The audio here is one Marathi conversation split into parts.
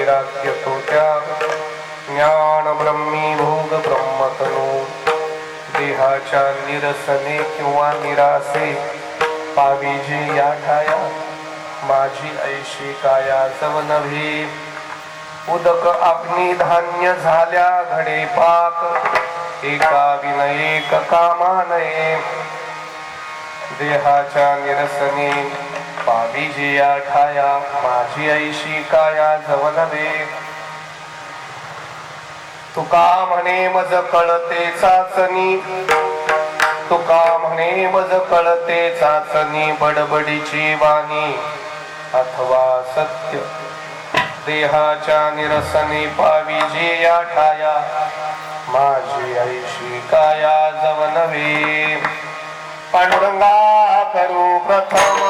वैराग्य तो त्याग ज्ञान ब्रह्मी भोग ब्रह्मतनु देहाच्या निरसने किंवा निरासे पाविजे या ठाया माझी ऐशी काया जव नव्हे उदक अग्नी धान्य झाल्या घडे पाक एका विनयेक कामानये देहाच्या निरसने पाविजे या ठाया माझी ऐशी काया जव नव्हे तुका म्हणे मज कळते चाचणी तुका म्हणे मज कळते चाचणी बडबडीची वाणी अथवा सत्य देहाच्या निरसने पाविजे या ठाया माझी ऐशी काया जव नव्हे पांडुरंगा करू प्रथम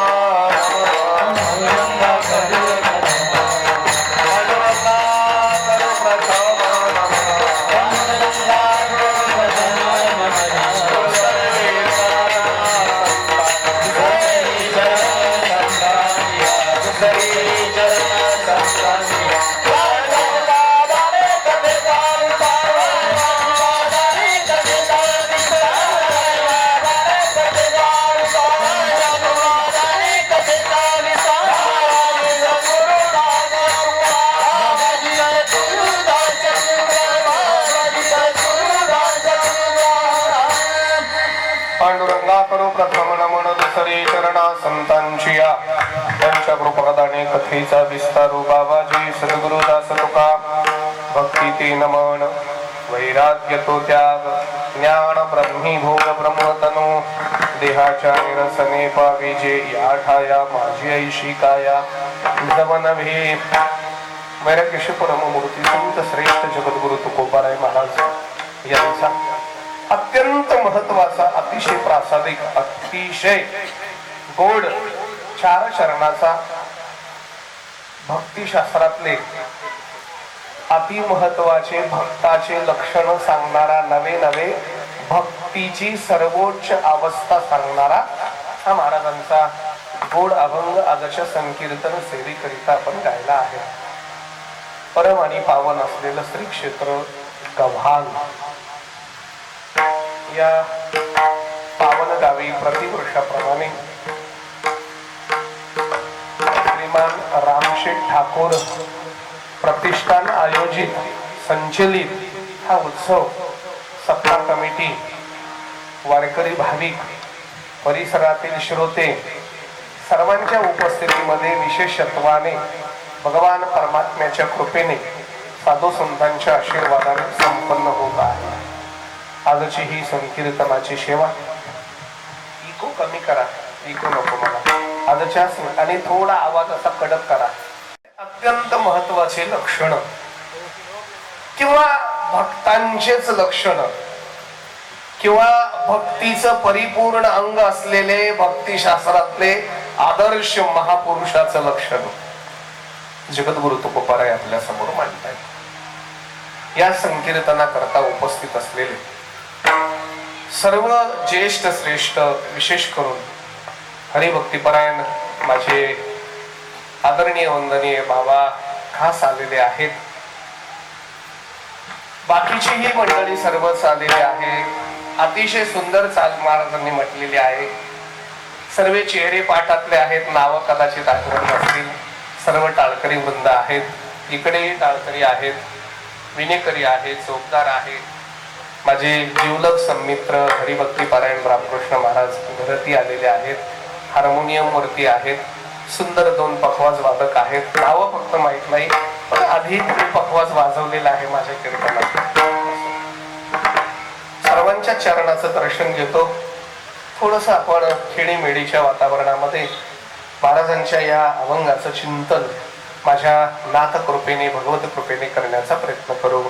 त्यांच्या कृपादाने कथेचा विस्तारू बाबाजी सद्गुरुदास तुका भक्ती ते नमन वैराग्य तो त्याग ज्ञान ब्रह्मी भोग ब्रह्मतनु देहाच्या निरसने पाविजे या ठाया माझी ऐशी काया जव नव्हे वैराग्यशी परममूर्ती संत श्रेष्ठ जगद्गुरु तुकोबाराय महाराज यांचा अत्यंत महत्वाचा अतिशय प्रासादिक अतिशय गोड चार चरणाचा भक्तिशास्त्रातले अति महत्वाचे भक्ताचे लक्षण सांगणारा नवे नवे भक्तीची सर्वोच्च अवस्था सांगणारा हा महाराजांचा गोड अभंग आदर्श संकीर्तन सेवेकरिता आपण गायला आहे. परम आणि पावन असलेलं श्री क्षेत्र गव्हाण या पावन गावी प्रतिवर्षाप्रमाणे श्रीमान रामशेठ ठाकूर प्रतिष्ठान आयोजित संचलित हा उत्सव सत्ता कमिटी वारकरी भाविक परिसरातील श्रोते सर्वांच्या उपस्थितीमध्ये विशेषत्वाने भगवान परमात्म्याच्या कृपेने साधू संतांच्या आशीर्वादाने संपन्न होत आहे. आजची ही संकीर्तनाची सेवा इको कमी करा, इको नको मला आजच्या आणि थोडा आवाज असा कडक करा. अत्यंत महत्वाचे लक्षण किंवा भक्तांचेच लक्षण किंवा भक्तीचं परिपूर्ण अंग असलेले भक्तिशास्त्रातले आदर्श महापुरुषाचं लक्षण जगद्गुरु तुकोबाराय आपल्या समोर मांडताय. या संकीर्तना करता उपस्थित असलेले सर्व ज्येष्ठ श्रेष्ठ विशेष करून हरिभक्तिपरायण माझे आदरणीय वंदनीय बाबा खास आलेले आहेत. बाकीची ही मंडळी सर्वच आलेली आहे. अतिशय सुंदर चाल महाराजांनी म्हटलेली आहे. सर्व चेहरे पाठातले आहेत. नाव कदाचित आठवत नसतील. सर्व टाळकरी वृंद आहेत. इकडेही टाळकरी आहेत, विनेकरी आहेत, चौकदार आहेत. माझे जीवलग संमित्र हरिभक्तिपरायण रामकृष्ण महाराज घरती आलेले आहेत. हार्मोनियम वरती आहेत. सुंदर दोन पखवाज वादक आहेत. नाव फक्त माहित नाही, पण आधी मी पखवाज वाजवलेला आहे माझ्या कीर्तनात. सर्वांच्या चरणाचं दर्शन घेतो. थोडस आपण खेडीमेडीच्या वातावरणामध्ये महाराजांच्या या अभंगाचं चिंतन माझ्या नाथ कृपेने भगवत कृपेने करण्याचा प्रयत्न करू.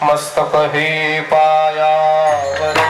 मस्तक हे पायावरी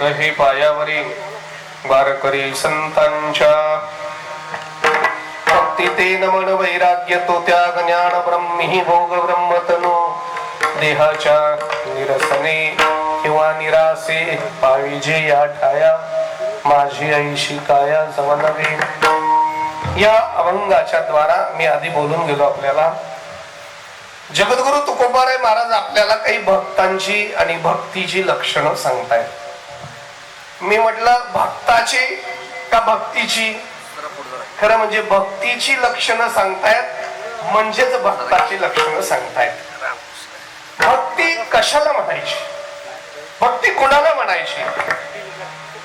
हे पायावरी वारकरी संतांच्या भक्ती ते नमन वैराग्य तो त्याग ज्ञान ब्रह्मी भोग ब्रह्मतनो देहाच्या निरसने किंवा निरासे पाविजे या ठाया माझी ऐशी काया जमनवे. या अभंगाच्या द्वारा मी आधी बोलून गेलो आपल्याला. जगद्गुरु तुकोबाराय महाराज आपल्याला काही भक्तांची आणि भक्तीची लक्षणं सांगतायत. मी म्हटलं भक्ताची का भक्तीची? खरं म्हणजे भक्तीची लक्षणं सांगतायत म्हणजेच भक्ताची लक्षणं सांगतायत. भक्ती कशाला म्हणायची? भक्ती कोणाला म्हणायची?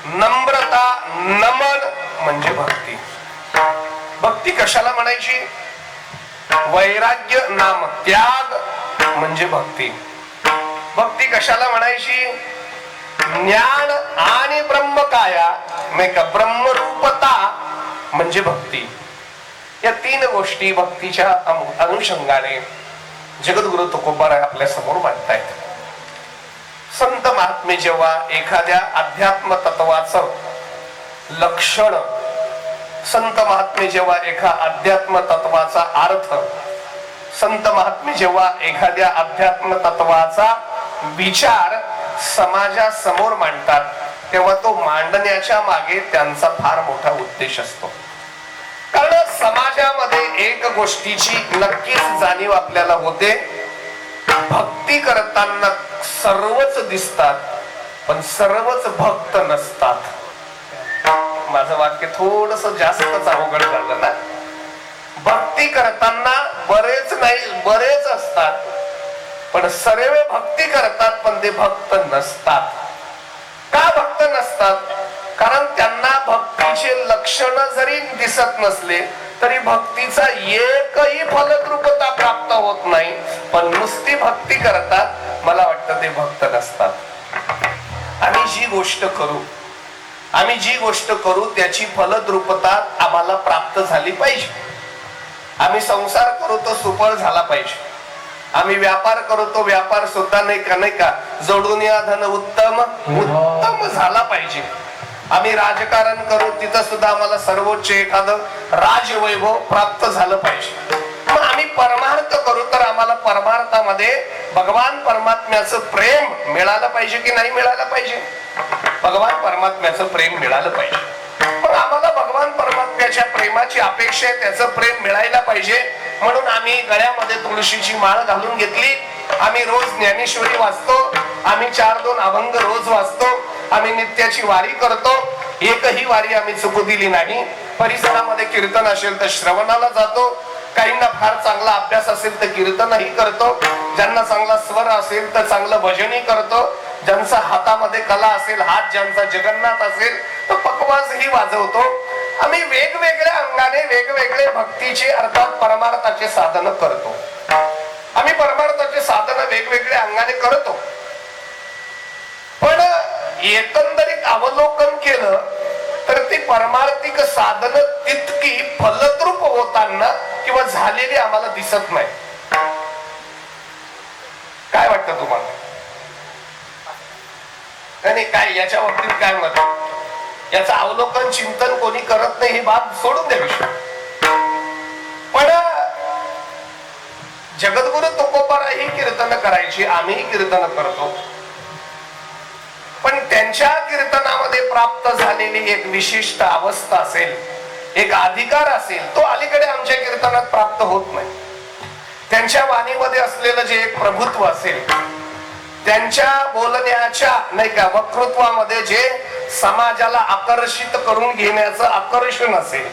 नम्रता नमन म्हणजे भक्ती. भक्ती कशाला म्हणायची? वैराग्य नाम त्याग म्हणजे भक्ती. भक्ती कशाला म्हणायची? ज्ञान आणि ब्रह्मकाया नाही का ब्रह्मरूपता म्हणजे भक्ती. या तीन गोष्टी भक्तीच्या अनुषंगाने जगद्गुरु तुकोबाराय आपल्या समोर मांडतायत. संत महात्मे जेव्हा एखाद्या अध्यात्म तत्वाचं लक्षण, संत महात्मे जेव्हा एका अध्यात्म तत्वाचा अर्थ, संत महात्मे जेव्हा एखाद्या अध्यात्म तत्वाचा विचार समाजासमोर मांडतात तेव्हा तो मांडण्याच्या मागे त्यांचा फार मोठा उद्देश असतो. कारण समाजामध्ये एक गोष्टीची नक्कीच जाणीव आपल्याला होते, भक्ती करताना सर्वच दिसतात पण सर्वच भक्त नसतात. माझं वाक्य थोडस जास्तच अवघड झालं ना. भक्ती करताना बरेच नाही बरेच असतात पण सर्व भक्ती करतात पण ते भक्त नसतात. का भक्त नसतात? कारण त्यांना भक्तीचे लक्षण जरी दिसत नसले तरी भक्तीचा एकही फलद्रुपता प्राप्त होत नाही, पण नुसती भक्ती करतात. मला वाटतं ते भक्त नसतात. आम्ही जी गोष्ट करू त्याची फलद्रुपता आम्हाला प्राप्त झाली पाहिजे. आम्ही संसार करू तो सुफळ झाला पाहिजे. आम्ही व्यापार करू तो व्यापार सुद्धा नाही का जोडून या धन उत्तम झाला पाहिजे. आम्ही राजकारण करू तिथं सुद्धा आम्हाला सर्वोच्च एखादं राजवैभव प्राप्त झालं पाहिजे. मग आम्ही परमार्थ करू तर आम्हाला परमार्थामध्ये भगवान परमात्म्याचं प्रेम मिळालं पाहिजे की नाही मिळालं पाहिजे? भगवान परमात्म्याचं प्रेम मिळालं पाहिजे. पण आम्हाला भगवान परमात्म्याच्या प्रेमाची अपेक्षा आहे, त्याचं प्रेम मिळायला पाहिजे. म्हणून आम्ही गळ्यामध्ये तुळशीची माळ घालून घेतली. आम्ही रोज ज्ञानेश्वरी वाचतो. आम्ही 4-2 अभंग रोज वाचतो. आम्ही नित्याची वारी करतो. एकही वारी आम्ही चुकू दिली नाही. परिसरामध्ये कीर्तन असेल तर श्रवणाला जातो. काहींना फार चांगला अभ्यास असेल तर कीर्तनही करतो. ज्यांना चांगला स्वर असेल तर चांगलं भजनही करतो. ज्यांचा हातामध्ये कला असेल, हात ज्यांचा जगन्नाथ असेल तर पकवाजही वाजवतो. आम्ही वेगवेगळ्या अंगाने वेगवेगळे भक्तीचे अर्थात परमार्थाचे साधन करतो. आम्ही परमार्थाचे साधन वेगवेगळ्या अंगाने करतो. पण एकंदरीत अवलोकन केलं तर ती परमार्थिक साधन तितकी फलद्रूप होताना किंवा झालेली आम्हाला दिसत नाही. काय वाटतं तुम्हाला? आणि काय याच्या बाबतीत काय मत? याचं अवलोकन चिंतन कोणी करत नाही ही बाब सोडून द्या विषय. पण जगद्गुरु तुकोबाराय ही कीर्तन करायची, आम्ही कीर्तन करतो. पण त्यांच्या कीर्तनामध्ये प्राप्त झालेली एक विशिष्ट अवस्था असेल, एक अधिकार असेल, तो अलीकडे आमच्या कीर्तनात प्राप्त होत नाही. त्यांच्या वाणीमध्ये असलेलं जे एक प्रभुत्व असेल, त्यांच्या बोलण्याच्या नाही का वक्तृत्वामध्ये जे समाजाला आकर्षित करून घेण्याचं आकर्षण असेल,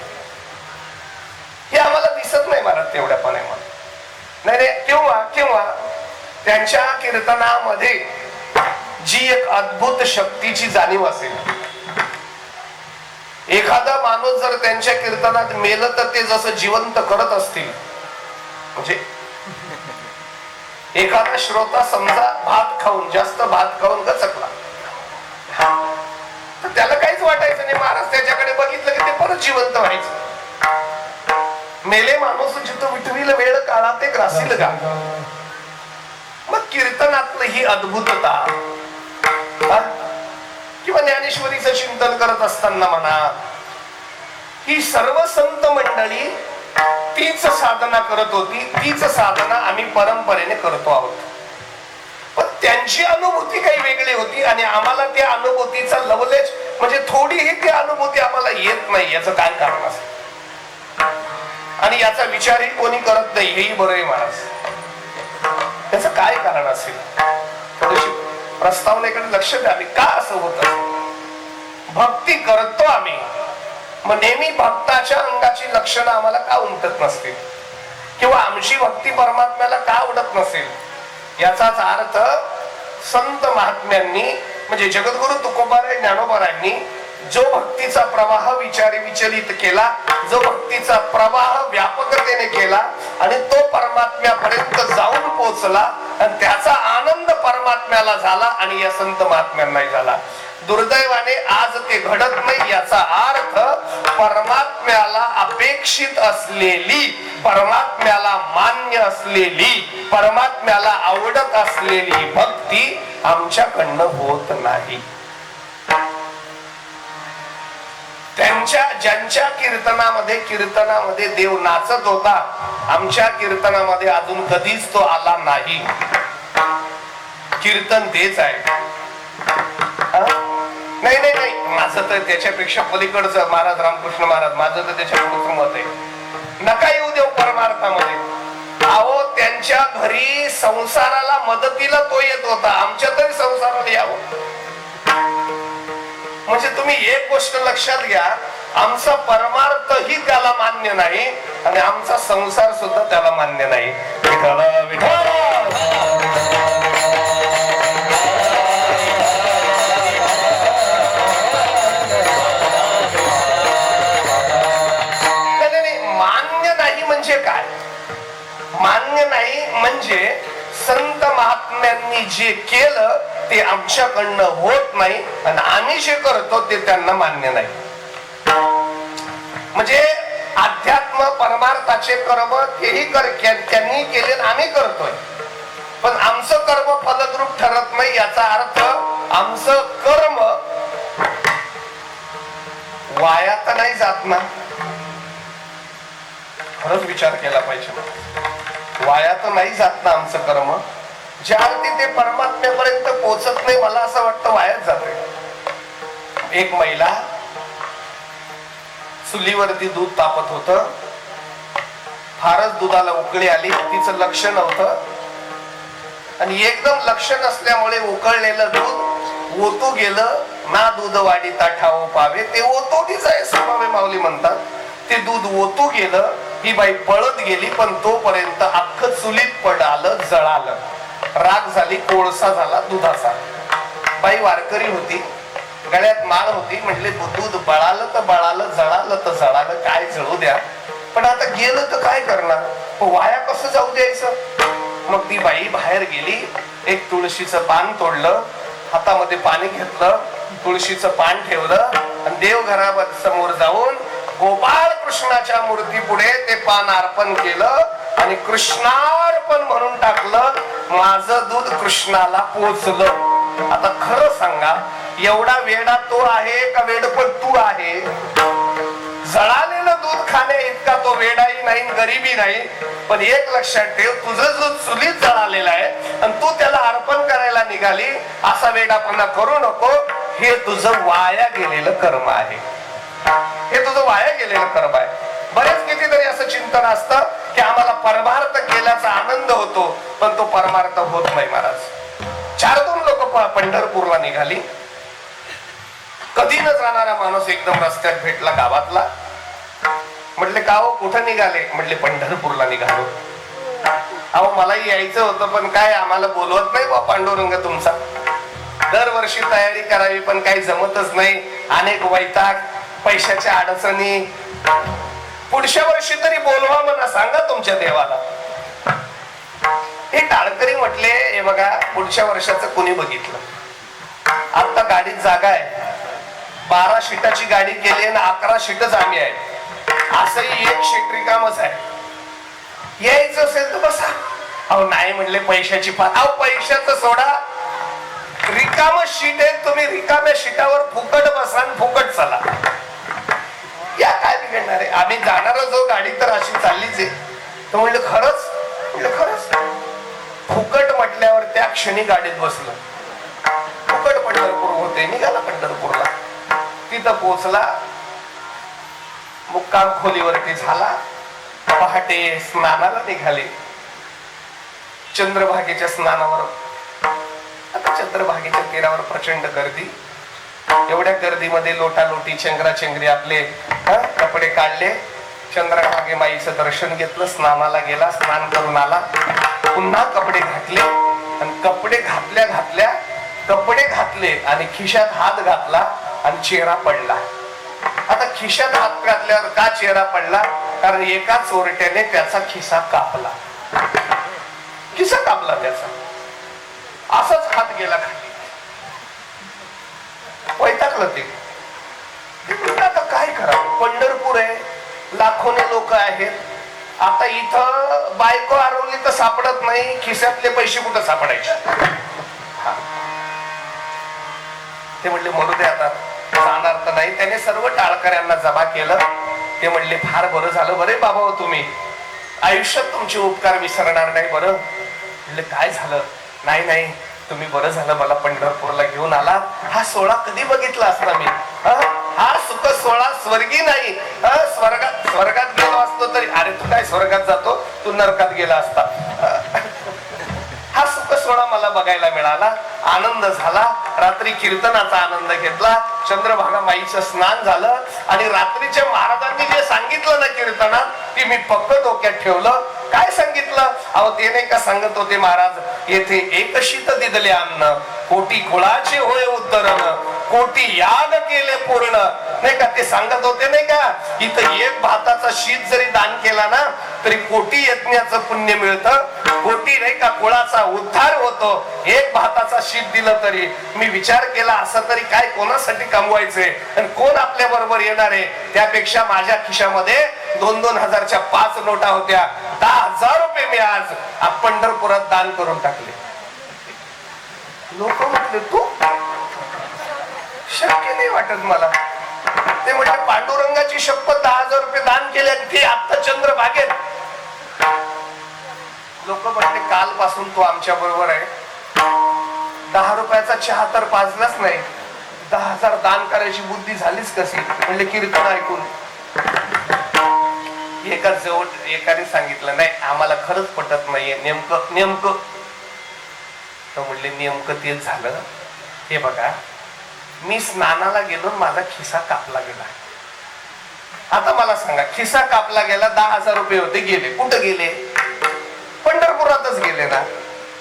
हे आम्हाला दिसत नाही महाराज तेवढ्या प्रमाणात. नाही किंवा त्यांच्या कीर्तनामध्ये जी एक अद्भुत शक्तीची जाणीव असेल. एखादा माणूस जर त्यांच्या कीर्तनात मेलं तर ते जसं जिवंत करत असतील. म्हणजे एखादा श्रोता समजा जास्त भात खाऊन गचकला तर त्याला काहीच वाटायचं नाही. महाराज त्याच्याकडे बघितलं की ते परत जिवंत व्हायचं. मेले माणूस जिथं विठवील वेळ काळा ते ग्रासील का? मग कीर्तनातलं ही अद्भुतता किंवा ज्ञानेश्वरीचं चिंतन करत असताना म्हणा, ही सर्व संत मंडळी तीच साधना करत होती, तीच साधना आम्ही परंपरेने करतो आहोत. पण त्यांची अनुभूती काही वेगळी होती आणि आम्हाला त्या अनुभूतीचा लवलेज म्हणजे थोडीही ती अनुभूती आम्हाला येत नाही. याचं काय कारण असेल आणि याचा विचारही कोणी करत नाही, हेही बरं आहे महाराज. त्याचं काय कारण असेल, थोडीशी प्रस्तावनेकडे लक्ष द्या. आम्ही का असं होत, भक्ती करतो आम्ही, मग नेहमी भक्ताच्या अंगाची लक्षणं आम्हाला का उमटत नसतील किंवा आमची भक्ती परमात्म्याला का आवडत नसेल. याचाच अर्थ संत महात्म्यांनी म्हणजे जगद्गुरु तुकोबाराय ज्ञानोबारायांनी जो भक्तीचा प्रवाह विचलित केला, जो भक्तीचा प्रवाह व्यापकतेने केला आणि तो परमात्म्यापर्यंत जाऊन पोहोचला आणि त्याचा आनंद परमात्म्याला झाला आणि या संत महात्म्यांनाही झाला. दुर्दैवाने आज ते घडत नाही. याचा अर्थ परमात्म्याला अपेक्षित असलेली, परमात्म्याला मान्य असलेली, परमात्म्याला आवडत असलेली भक्ती आमच्याकडनं होत नाही. ज्यांच्या कीर्तनामध्ये देव नाचत होता, आमच्या कीर्तनामध्ये अजून कधीच तो आला नाही. कीर्तन तेच आहे. नाही नाही नाही, माझं तर त्याच्यापेक्षा पलीकडचं महाराज रामकृष्ण महाराज, माझं तर त्याच्या पुढचं मत आहे. नका येऊ देव परमार्थामध्ये. अहो त्यांच्या घरी संसाराला मदतीला तो येत होता, आमच्या तरी संसाराला यावं. म्हणजे तुम्ही एक गोष्ट लक्षात घ्या, आमचा परमार्थ ही त्याला मान्य नाही आणि आमचा संसार सुद्धा त्याला मान्य नाही. विठ्ठल विठ्ठल काय मान्य नाही म्हणजे संत महात्म्यांनी जे केलं ते आमच्याकडनं होत नाही आणि आम्ही जे करतो ते त्यांना मान्य नाही. म्हणजे अध्यात्म परमार्थाचे कर्म तेही त्यांनी केले आम्ही करतोय, पण आमचं कर्म फलद्रूप ठरत नाही. याचा अर्थ आमचं कर्म वाया तर नाही जात ना. खरंच विचार केला पाहिजे. वाया तर नाही जात ना आमचं कर्म. ज्या अर्थी ते परमात्म्यापर्यंत पोहोचत नाही, मला असं वाटतं वायाच जाते. एक महिला चुलीवरती दूध तापत होत, फारच दुधाला उकळी आली, तिचं लक्ष नव्हतं आणि एकदम लक्ष नसल्यामुळे उकळलेलं दूध ओतू गेलं. ना दूध वाढीता ठाव पावे, ते ओतोडीच आहे स्वभावे माऊली म्हणतात. ते दूध ओतू गेलं, ही बाई पळत गेली, पण तोपर्यंत अख्खं चुलीत पडालं, जळालं, राग झाली, कोळसा झाला दुधाचा. बाई वारकरी होती, गळ्यात माळ होती, म्हटले दूध बळालं तर बळालं, जळालं तर जळालं, काय जळू द्या, पण आता गेलं तर काय करणार, वाया कसं जाऊ द्यायचं. मग ती बाई बाहेर गेली, एक तुळशीचं पान तोडलं, हातामध्ये पाणी घेतलं, तुळशीचं पान ठेवलं आणि देवघरासमोर जाऊन गोपाळ कृष्णाच्या मूर्ती पुढे ते पान अर्पण केलं आणि कृष्णार्पण म्हणून टाकलं. माझं दूध कृष्णाला पोचलं. आता खरं सांगा, एवढा वेडा तो आहे का वेडपट तू आहे? जळालेलं दूध खाण्या इतका तो वेडाही नाही, गरीबी नाही. पण एक लक्षात ठेव, तुझं जो चुलीत जळालेला आहे आणि तू त्याला अर्पण करायला निघाली, असा वेडापणा करू नको. हे तुझं वाया गेलेलं कर्म आहे. हे तुझं वाया गेलेलं कर्म आहे. बरेच कितीतरी असं चिंतन असतं की आम्हाला परमार्थ केल्याचा आनंद होतो, पण तो परमार्थ होत नाही महाराज. 4-2 लोक पंढरपूरला निघाली. कधी न जाणारा माणूस एकदम रस्त्यात भेटला गावातला. म्हटले का हो, कुठं निघाले? म्हटले पंढरपूरला निघालो. अहो मलाही यायचं होतं, पण काय आम्हाला बोलवत नाही बा पांडुरंग तुमचा. दरवर्षी तयारी करावी पण काही जमतच नाही, अनेक वैताग, पैशाच्या अडचणी. पुढच्या वर्षी तरी बोलवा म्हणा, सांगा तुमच्या देवाला. हे टाळकरी म्हटले, हे बघा पुढच्या वर्षाचं कोणी बघितलं. आता गाडीत जागा आहे, 12 शीटाची गाडी केली आणि 11 शीटच आम्ही आहे. असंही 1 शीट रिकामच आहे. यायचं असेल तर बसा. अहो नाही म्हणले पैशाची फार. अहो पैशाचं सोडा, रिकाम शीट आहे, तुम्ही रिकाम्या शीटावर फुकट बसा आणि फुकट चला. या काय बिघडणार आहे? आम्ही जाणार जो गाडी तर अशी चाललीच आहे. तो म्हणलं खरंच? म्हणलं खरंच. फुकट म्हटल्यावर त्या क्षणी गाडीत बसलं. फुकट पंढरपूर होते, निघाला पंढरपूरला. तिथं पोहोचला, मुक्काम खोलीवरती झाला. पहाटे स्नानाला निघाले. चंद्रभागेच्या स्नानावर, आता चंद्रभागेच्या तीरावर प्रचंड गर्दी. एवढ्या गर्दीमध्ये लोटालोटी चंगराचंगरी आपले कपडे काढले. चंद्रभागे माईचं दर्शन घेतलं. स्नानाला गेला, स्नान करून आला. पुन्हा कपडे घातले आणि कपडे घातले आणि खिशात हात घातला आणि चेहरा पडला. आता खिशात हात घातल्यावर का चेहरा पडला? कारण एका चोरट्याने त्याचा खिसा कापला. खिसा कापला त्याचा. असाच हात गेला खाली. वैतागलं ते. आता काय करावं? पंढरपूर आहे, लाखोने लोक आहेत. आता इथं बायको हरवली तर सापडत नाही, खिशातले पैसे कुठं सापडायचे? ते म्हणले मरू दे, आता जाणार तर नाही. त्याने सर्व टाळकऱ्यांना जमा केलं. ते म्हणले फार बरं झालं बरे बाबा हो, तुम्ही आयुष्यात तुमचे उपकार विसरणार नाही. बरं म्हणले काय झालं? नाही नाही, तुम्ही बरं झालं मला पंढरपूरला घेऊन आला. हा सोहळा कधी बघितला असता मी. हा सुख सोहळा स्वर्गी नाही, स्वर्गात गेलो असतो तरी. अरे तू काय स्वर्गात जातो, तू नरकात गेला असता. हा सुख सोहळा मला बघायला मिळाला, आनंद झाला. रात्री कीर्तनाचा आनंद घेतला. चंद्रभागा माईचं स्नान झालं आणि रात्रीच्या महाराजांनी जे सांगितलं ना कीर्तनात, ते मी पक्क डोक्यात ठेवलं. काय सांगितलं? अहो ते नाही का सांगत होते महाराज, येथे एक शीत दिदले अन्न, कोटी कुळाचे होय उद्धरण, कोटी याग केले पूर्ण. नाही का ते सांगत होते नाही का, इथं एक भाताचा शीत जरी दान केला ना तरी कोटी यज्ञाचं पुण्य मिळतं. कोटी नाही का कुळाचा उद्धार होतो. एक भाताचा शीत दिलं तरी. मी विचार केला असं तरी काय कोणासाठी कमवायचंय आणि कोण आपल्या बरोबर येणार आहे? त्यापेक्षा माझ्या खिशामध्ये 2-2 हजारच्या 5 नोटा होत्या. 10,000 रुपये मी आज पंढरपुरात दान करून टाकले. लोक म्हटले तू, शक्य नाही वाटत मला. ते म्हणजे पांडुरंगाची शपथ 10,000 रुपये दान केले आणि ते आता चंद्रभागेत. लोक म्हटले कालपासून तू आमच्या बरोबर आहे. 10 रुपयाचा चहा तर पाजलाच नाही, 10,000 दान करायची बुद्धी झालीच कशी? म्हणजे कीर्तन ऐकून. एकाने सांगितलं नाही आम्हाला खरंच पटत नाहीये, नेमकं तर म्हणले नेमकं तेच झालं. हे बघा, मी स्नानाला गेलो, माझा खिसा कापला गेला. आता मला सांगा, खिसा कापला गेला, 10,000 रुपये होते, गेले. कुठं गेले? पंढरपुरातच गेले ना.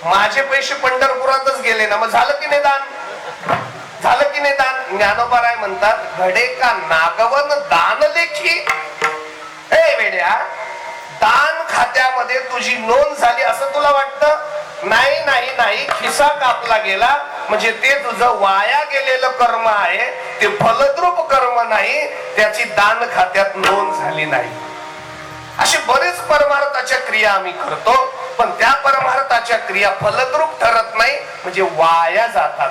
माझे पैसे पंढरपुरातच गेले ना. मग झालं की नाही दान? झालं की नाही दान? ज्ञानोबा म्हणतात, घडे का नागवन दान लेखी. हे वेड्या, दान खात्यामध्ये तुझी नोंद झाली असं तुला वाटतं? नाही नाही नाही, खिसा कापला गेला म्हणजे ते तुझं वाया गेलेलं कर्म आहे, ते फलद्रूप कर्म नाही, त्याची दान खात्यात नोंद झाली नाही. असे बरेच परमार्थाच्या क्रिया आम्ही करतो, पण त्या परमार्थाच्या क्रिया फलद्रूप ठरत नाही, म्हणजे वाया जातात.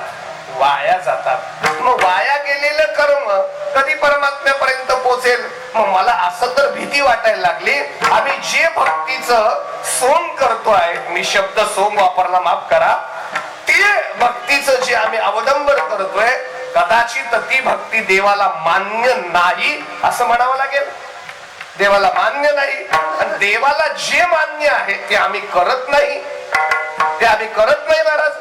मग वाया गेलेलं कर्म कधी परमात्म्यापर्यंत पोहोचेल? मग मला असं तर भीती वाटायला लागली. आम्ही जे भक्तीचं सोंग करतोय, मी शब्द सोंग वापरला माफ करा, ते भक्तीचं जे आम्ही अवलंबन करतोय, कदाचित ती भक्ती देवाला मान्य नाही असं म्हणावं लागेल. देवाला मान्य नाही. आणि देवाला जे मान्य आहे ते आम्ही करत नाही. महाराज.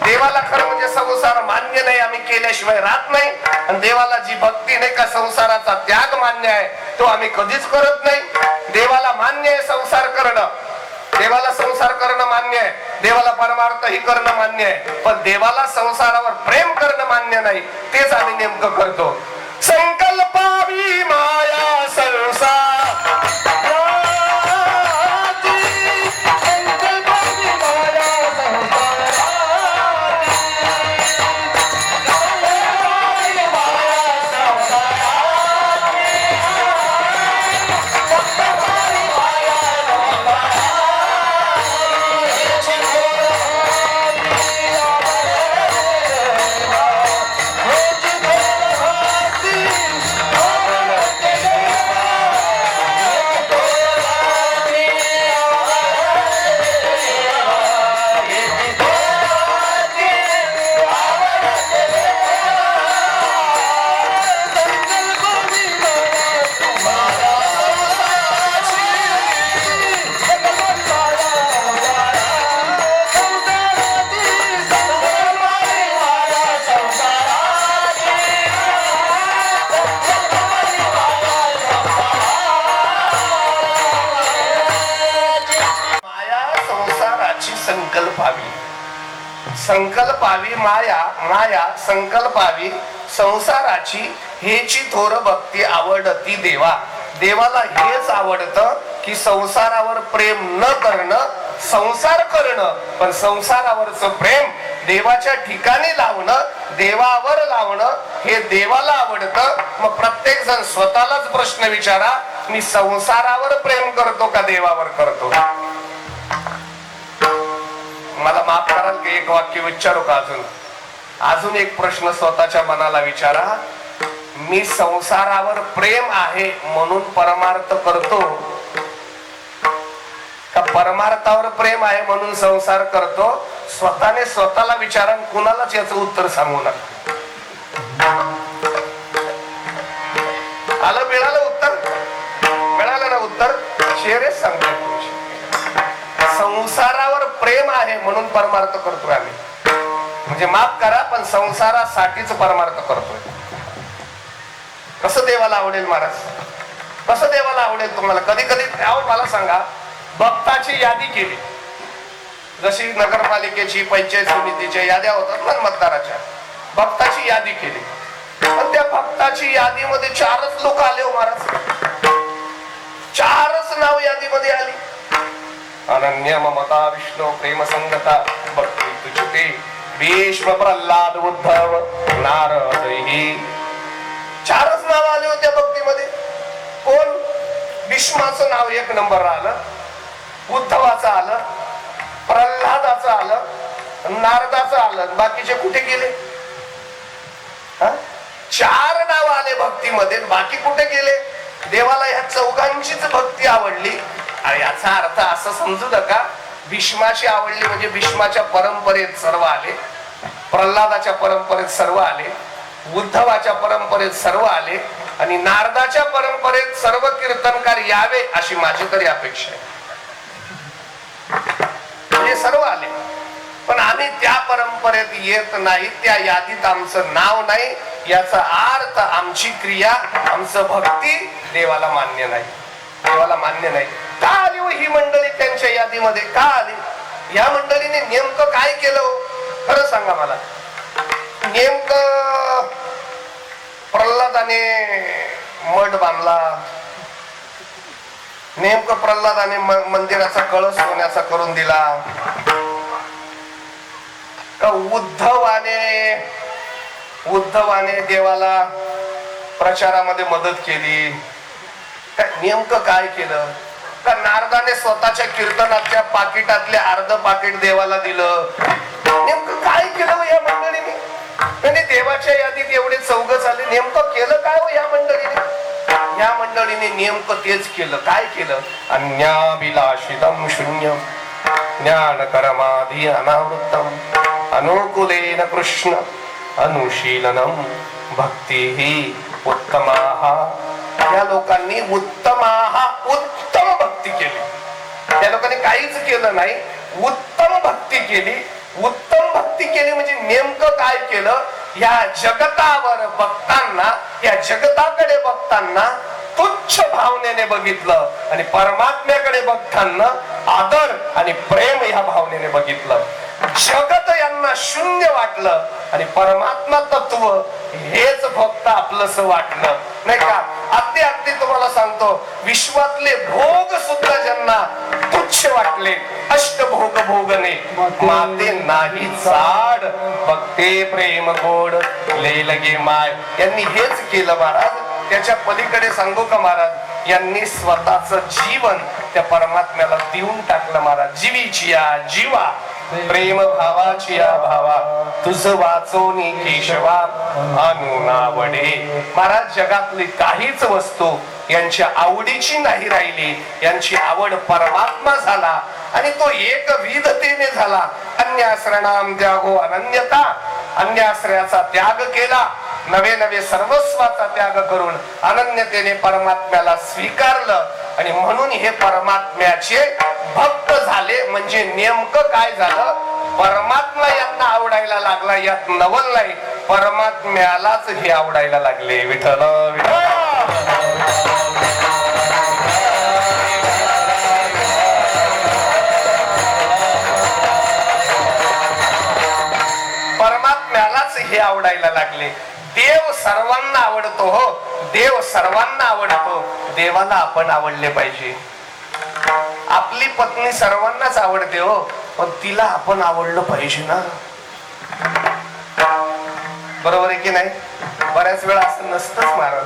देवाला खरं म्हणजे संसार मान्य नाही, आम्ही केल्याशिवाय राहत नाही. आणि देवाला जी भक्ती नाही का संसाराचा त्याग मान्य आहे, तो आम्ही कधीच करत नाही. देवाला मान्य आहे संसार करणं, देवाला संसार करणं मान्य आहे, देवाला परमार्थ ही करणं मान्य आहे, पण देवाला संसारावर प्रेम करणं मान्य नाही. तेच आम्ही नेमकं करतो. संकल्पावी माया संसार संकल्पावी माया, माया संकल्पावी संसाराची, हेची थोर भक्ती आवडती देवा. देवाला हेच आवडतं की संसारावर प्रेम न करणं, संसार करणं. पण संसारावरचं प्रेम देवाच्या ठिकाणी लावणं, देवावर लावणं हे देवाला आवडतं. मग प्रत्येक जण स्वतःलाच प्रश्न विचारा, मी संसारावर प्रेम करतो का देवावर करतो? मला माफ कराल की एक वाक्य विचारू का? अजून एक प्रश्न स्वतःच्या मनाला विचारा, मी संसारावर प्रेम आहे म्हणून परमार्थ करतो का परमार्थावर प्रेम आहे म्हणून संसार करतो? स्वतःने स्वतःला विचारा, कुणालाच याचं उत्तर सांगू नका. आलं, मिळालं उत्तर? मिळालं ना उत्तर? शेरे सांगतात, संसारावर प्रेम आहे म्हणून परमार्थ करतोय आम्ही. म्हणजे माफ करा, पण संसारासाठीच परमार्थ करतोय. कसं देवाला आवडेल महाराज? कसं देवाला आवडेल तुम्हाला? कधी कधी मला सांगा, भक्ताची यादी केली, जशी नगरपालिकेची पंचायत समितीच्या याद्या होतात ना मतदाराच्या, भक्ताची यादी केली. पण त्या भक्ताची यादीमध्ये 4च लोक आले हो महाराज. 4च नाव यादीमध्ये आली. अनन्य ममता विष्णू प्रेम संगता भक्ती तुझे भीष्म प्रल्हाद उद्धव नारद ही 4च नाव आले होत्या भक्तीमध्ये. कोण? भीष्माचं नाव 1 नंबर आलं, उद्धवाचं आलं, प्रल्हादाचं आलं, नारदाचं आलं. बाकीचे कुठे गेले? 4 नाव आले भक्तीमध्ये, बाकी कुठे गेले? देवाला ह्या 4घांचीच भक्ती आवडली. याचा अर्थ असं समजू नका भीष्माची आवडली म्हणजे भीष्माच्या परंपरेत सर्व आले, प्रल्हादाच्या परंपरेत सर्व आले, उद्धवाच्या परंपरेत सर्व आले आणि नारदाच्या परंपरेत सर्व कीर्तनकार यावे अशी माझी तरी अपेक्षा आहे. म्हणजे सर्व आले, पण आम्ही त्या परंपरेत येत नाही, त्या यादीत आमचं नाव नाही. याचा अर्थ आमची क्रिया, आमचं भक्ती देवाला मान्य नाही, देवाला मान्य नाही. का आली हो ही मंडळी त्यांच्या यादीमध्ये? का आली? या मंडळीने नेमकं काय केलं हो? खरं सांगा मला. नेमकं प्रल्हादाने मठ बांधला, नेमकं प्रल्हादाने मंदिराचा कळस सोन्याचा करून दिला का उद्धवाने देवाला प्रचारामध्ये मदत केली? नेमकं काय केलं? का नारदाने स्वतःच्या कीर्तनाच्या पाकिटातले अर्ध पाकिट देवाला दिलं? नेमकं काय केलं या मंडळीने? म्हणजे देवाच्या यादीत एवढे 4 आले, नेमकं केलं काय हो या मंडळीने? या मंडळीने नेमकं तेच केलं. काय केलं? अन्याभिलाषितम शून्यम ज्ञानकरमाधि अनावृत्तम अनुकूलेन कृष्ण अनुशीलनम भक्ती उत्तमाः. या लोकांनी उत्तम भक्ती केली. त्या लोकांनी काहीच केलं नाही, उत्तम भक्ती केली. उत्तम भक्ती केली म्हणजे नेमकं काय केलं? या जगतावर बघताना, या जगताकडे बघताना तुच्छ भावनेने बघितलं आणि परमात्म्याकडे बघताना आदर आणि प्रेम या भावनेने बघितलं. जगत यांना शून्य वाटलं आणि परमात्मा तत्व हेच फक्त आपलंस वाटलं, नाही का? अगदी अगदी तुम्हाला सांगतो, विश्वातले भोग सुद्धा ज्यांना तुच्छ वाटले, अष्टभोग भोगने माते नाही चाड, भक्ते प्रेम गोड ले लगे माय. यांनी हेच केलं महाराज. त्याच्या पलीकडे सांगू का महाराज? यांनी स्वतःच जीवन त्या परमात्म्याला देऊन टाकलं महाराज. जीवीची या जीवा प्रेम भावाची या भावा तुझ वाचोनी केशवा अनुनावडे. महाराज, जगातली काहीच वस्तू यांच्या आवडीची नाही राहिली. यांची आवड परमात्मा झाला आणि तो एकविधतेने झाला. अन्याश्रणाम त्यागो अनन्यता. अन्याश्रयाचा त्याग केला, नवे नवे सर्वस्वाचा त्याग करून अनन्यतेने परमात्म्याला स्वीकारलं आणि म्हणून हे परमात्म्याचे भक्त झाले. म्हणजे नेमकं काय झालं? परमात्मा यांना आवडायला लागला. यात नवल नाही, परमात्म्यालाच हे आवडायला लागले. विठ्ठल विठ्ठल. हे आवडायला लागले. देव सर्वांना आवडतो हो, देव सर्वांना आवडतो. देवाला आपण आवडले पाहिजे. आपली पत्नी सर्वांनाच आवडते हो, पण तिला आपण आवडलं पाहिजे ना. बरोबर आहे की नाही? बऱ्याच वेळा असं नसतंच महाराज,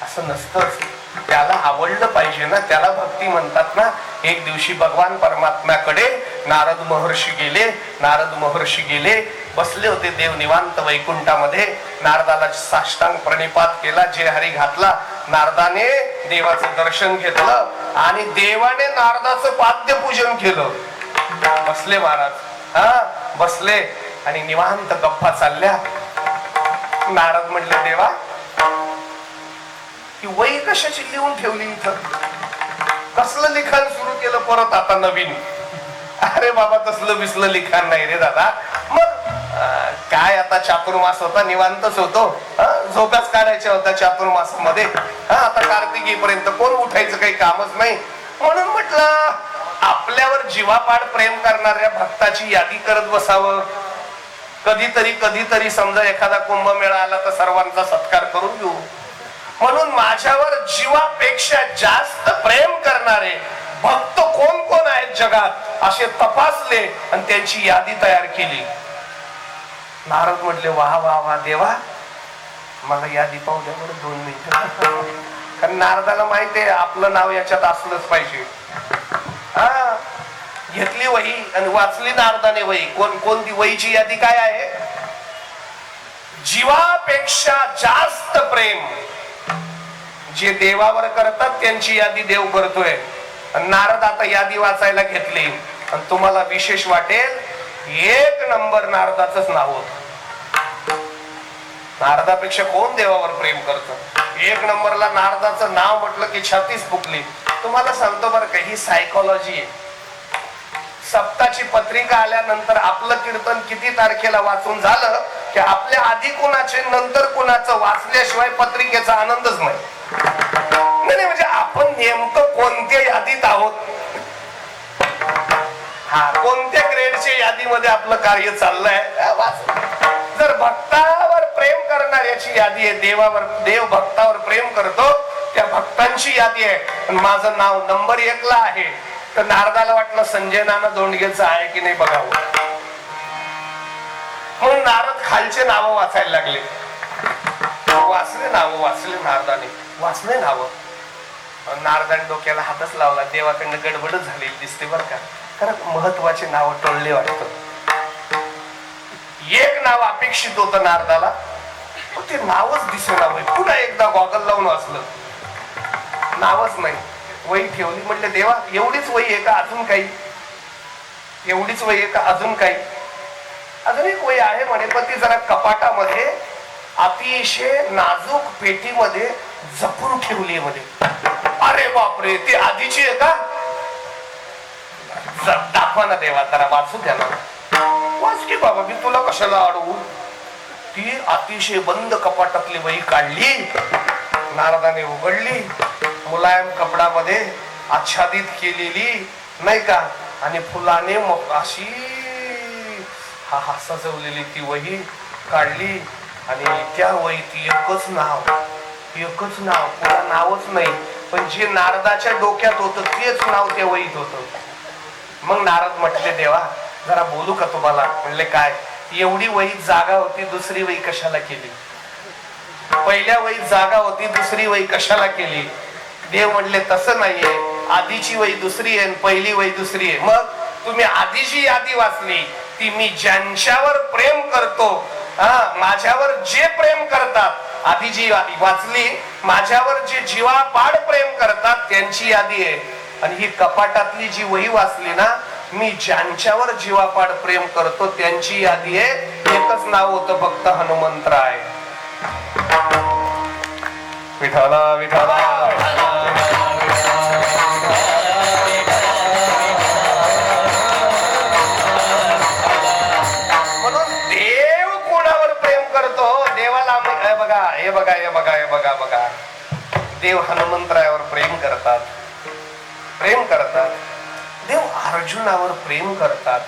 असं नसतंच. त्याला आवडलं पाहिजे ना, त्याला भक्ती म्हणतात ना. एक दिवशी भगवान परमात्म्याकडे नारद महर्षी गेले. नारद महर्षी गेले, बसले होते देव निवांत वैकुंठामध्ये. नारदाला साष्टांग प्रणिपात केला, जे हरी घातला. नारदाने देवाचं दर्शन घेतलं आणि देवाने नारदाचं पाद्य पूजन केलं. बसले महाराज, बसले आणि निवांत गप्पा चालल्या. नारद म्हणले, देवा ही वही कशाची लिहून ठेवली इथं? कसलं लिखाण सुरू केलं परत आता नवीन? अरे बाबा, तसलं बिसलं लिखाण नाही रे दादा. मग काय, आता चातुर्मास होता, निवांतच होतो, झोप्याच काढायच्या होत्या चातुर्मासामध्ये. आता कार्तिकीपर्यंत कोण उठायचं, काही कामच नाही. म्हणून म्हटलं आपल्यावर जीवापाड प्रेम करणाऱ्या भक्ताची यादी करत बसावं. कधीतरी समजा एखादा कुंभमेळा आला तर सर्वांचा सत्कार करून घेऊ. म्हणून माझ्यावर जीवापेक्षा जास्त प्रेम करणारे भक्त कोण कोण आहेत जगात असे तपासले आणि त्यांची यादी तयार केली. नारद म्हटले, वा वा वा देवा, मला यादी पाहू द्या बरं 2 मिनिटं. कारण नारदाला माहितीये आपलं नाव याच्यात असलंच पाहिजे. घेतली वही आणि वाचली नारदाने वही. कोणती वहीची यादी काय आहे? जीवापेक्षा जास्त प्रेम जे देवावर करतात त्यांची यादी देव करतोय. नारद आता यादी वाचायला घेतली आणि तुम्हाला विशेष वाटेल, 1 नंबर नारदाचंच नाव होत. नारदापेक्षा कोण देवावर प्रेम करत? 1 नंबरला नारदाचं नाव म्हटलं की छातीच फुकली. तुम्हाला सांगतो बरं का, ही सायकोलॉजी आहे. सप्ताची पत्रिका आल्यानंतर आपलं कीर्तन किती तारखेला वाचून झालं की आपल्या आधी कुणाचे नंतर कुणाचं वाचल्याशिवाय पत्रिकेचा आनंदच नाही. म्हणजे आपण नेमकं कोणत्या यादीत आहोत, कोणत्या ग्रेडच्या यादीमध्ये आपलं कार्य चाललंय. जर भक्तावर प्रेम करणाऱ्याची यादी आहे, देव भक्तावर प्रेम करतो, त्या भक्तांची यादी आहे, माझं नाव नंबर 1 ला आहे. तर नारदाला वाटलं संजय नाना दोंडगेचं आहे की नाही बघावं. म्हणून नारद खालचे नाव वाचायला लागले. वाचले नारदाने, वाचले नाव. नारदाने डोक्याला हातच लावला. देवाकडनं गडबडच झालेली दिसते बरं का, कारण महत्वाचे नाव टळले वाटतं. 1 नाव अपेक्षित होतं नारदाला, पण ते नावच दिसेना. पुन्हा एकदा गॉगल लावून वाचलं, नावच नाही. वही ठेवली. म्हटलं देवा एवढीच वही आहे का अजून काही? एवढीच वही आहे का अजून काही? अजून एक वही आहे म्हणे, पण ती जरा कपाटामध्ये अतिशय नाजूक पेटीमध्ये जपून ठेवली मध्ये. अरे बापरे, ती आधीची आहे का? दाखवा ना देवा, जरा वाचू द्या ना. वाच की बाबा, मी तुला कशाला अडवू. ती अतिशय बंद कपाटातली वही काढली, नारदाने उघडली. मुलायम कपडामध्ये आच्छादित केलेली नाही का, आणि फुलाने अशी सजवलेली ती वही काढली. आणि त्या वहीत एकच नाव, पुन्हा नावच नाही, पण जे नारदाच्या डोक्यात होतं तेच नाव त्या वहीत होतं. मग नारद म्हटले, देवा जरा बोलू का तुम्हाला? म्हणले काय? एवढी वही जागा होती, दुसरी वही कशाला केली? पहिल्या वही जागा होती, दुसरी वही कशाला केली? देव म्हणले तसं नाहीये, आधीची वही दुसरी आहे, पहिली वही दुसरी आहे. मग तुम्ही आधीची यादी वाचली, ती मी ज्यांच्यावर प्रेम करतो, माझ्यावर जे प्रेम करतात, आधीची यादी वाचली. माझ्यावर जे जीवापाड प्रेम करतात त्यांची यादी आहे. आणि ही कपाटातली जी वही वाचली ना, मी ज्यांच्यावर जीवापाड प्रेम करतो त्यांची यादी आहे. एकच नाव होतं फक्त, हनुमंतराय. विठाला विठाला बघा, देव हनुमंतरायावर प्रेम करतात. देव अर्जुनावर प्रेम करतात.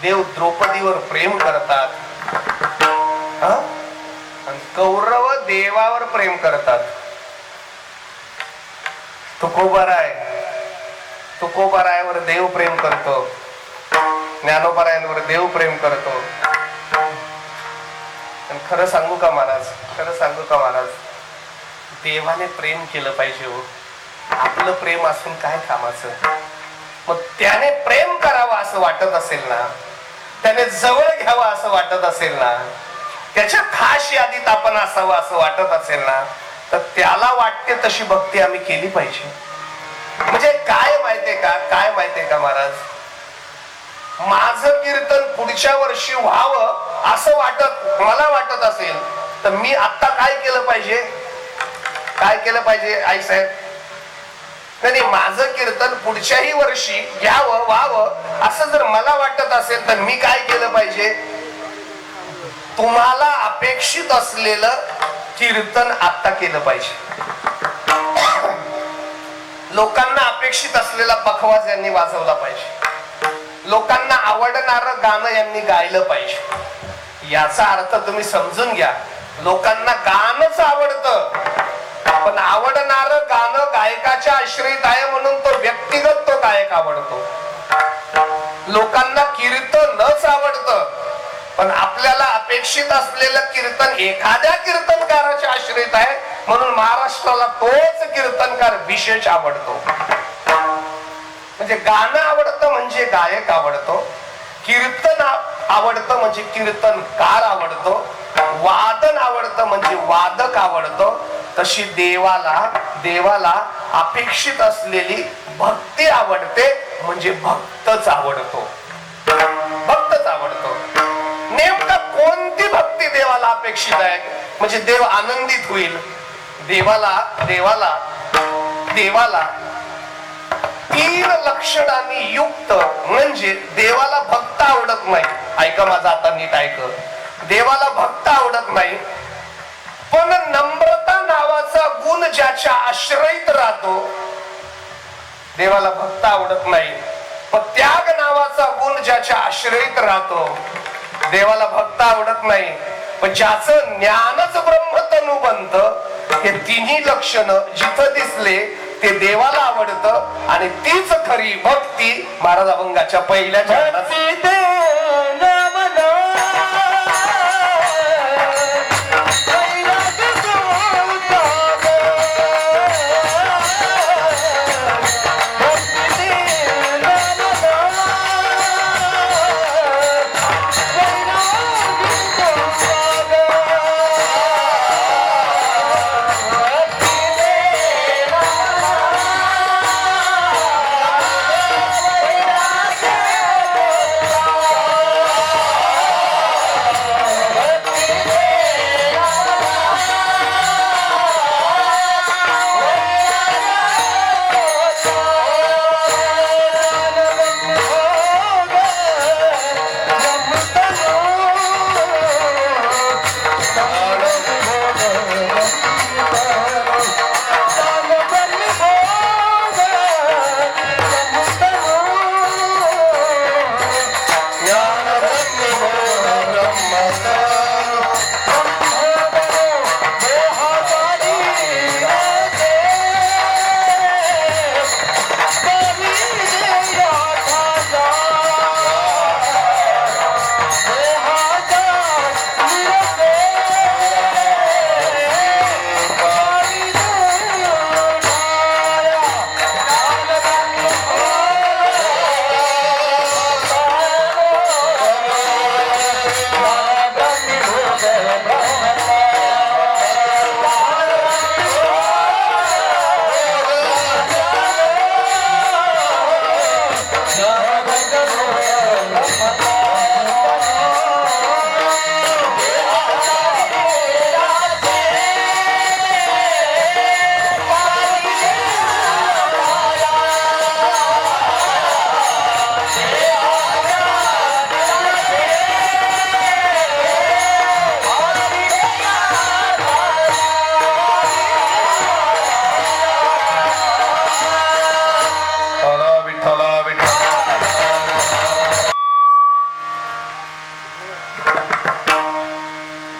देव द्रौपदीवर प्रेम करतात. हा? आणि कौरव देवावर प्रेम करतात. तुकोबारायावर देव प्रेम करतो, ज्ञानोबारायांवर देव प्रेम करतो. आणि खरं सांगू का महाराज, देवाने प्रेम केलं पाहिजे हो. आपलं प्रेम असून काय कामाचं. मग त्याने प्रेम करावं असं वाटत असेल ना, त्याने जवळ घ्यावं असं वाटत असेल ना, त्याच्या खास यादीत आपण असावं असं वाटत असेल ना, तर त्याला वाटते तशी भक्ती आम्ही केली पाहिजे. म्हणजे काय माहितीये का महाराज, माझं कीर्तन पुढच्या वर्षी व्हावं असं मला वाटत असेल तर मी आता काय केलं पाहिजे आई साहेब? नाही, माझं कीर्तन पुढच्याही वर्षी व्हावं असं जर मला वाटत असेल तर मी काय केलं पाहिजे? तुम्हाला अपेक्षित असलेलं कीर्तन आता केलं पाहिजे. लोकांना अपेक्षित असलेला पखवाज यांनी वाजवला पाहिजे. लोकांना आवडणारं गाणं यांनी गायलं पाहिजे. याचा अर्थ तुम्ही समजून घ्या, लोकांना गाणंच आवडतं, पण आवडणारं गाणं गायकाच्या आश्रयित आहे म्हणून तो व्यक्तिगत तो गायक आवडतो. लोकांना कीर्तनच आवडतं, पण आपल्याला अपेक्षित असलेलं कीर्तन एखाद्या कीर्तनकाराच्या आश्रयित आहे म्हणून महाराष्ट्राला तोच कीर्तनकार विशेष आवडतो. म्हणजे गाणं आवडतं म्हणजे गायक आवडतो, कीर्तन आवडतं म्हणजे कीर्तनकार आवडतो, वादन आवडतं म्हणजे वादक आवडतो. तशी देवाला अपेक्षित असलेली भक्ती आवडते म्हणजे भक्तच आवडतो. नेमका कोणती भक्ती देवाला अपेक्षित आहे म्हणजे देव आनंदित होईल? देवाला 3 लक्षणांनी युक्त म्हणजे देवाला भक्त आवडत नाही. ऐका माझा आता नीट ऐक. देवाला भक्त आवडत नाही, पण नम्रता नावाचा गुण ज्याच्या आश्रयित राहतो. देवाला भक्त आवडत नाही, पण त्याग नावाचा गुण ज्याच्या आश्रयित राहतो. देवाला भक्त आवडत नाही, पण ज्याचं ज्ञानच ब्रह्मतनु बनतं. हे तिन्ही लक्षण जिथं दिसले ते देवाला आवडतं आणि तीच खरी भक्ती. महाराज अभंगाच्या पहिल्या चरणात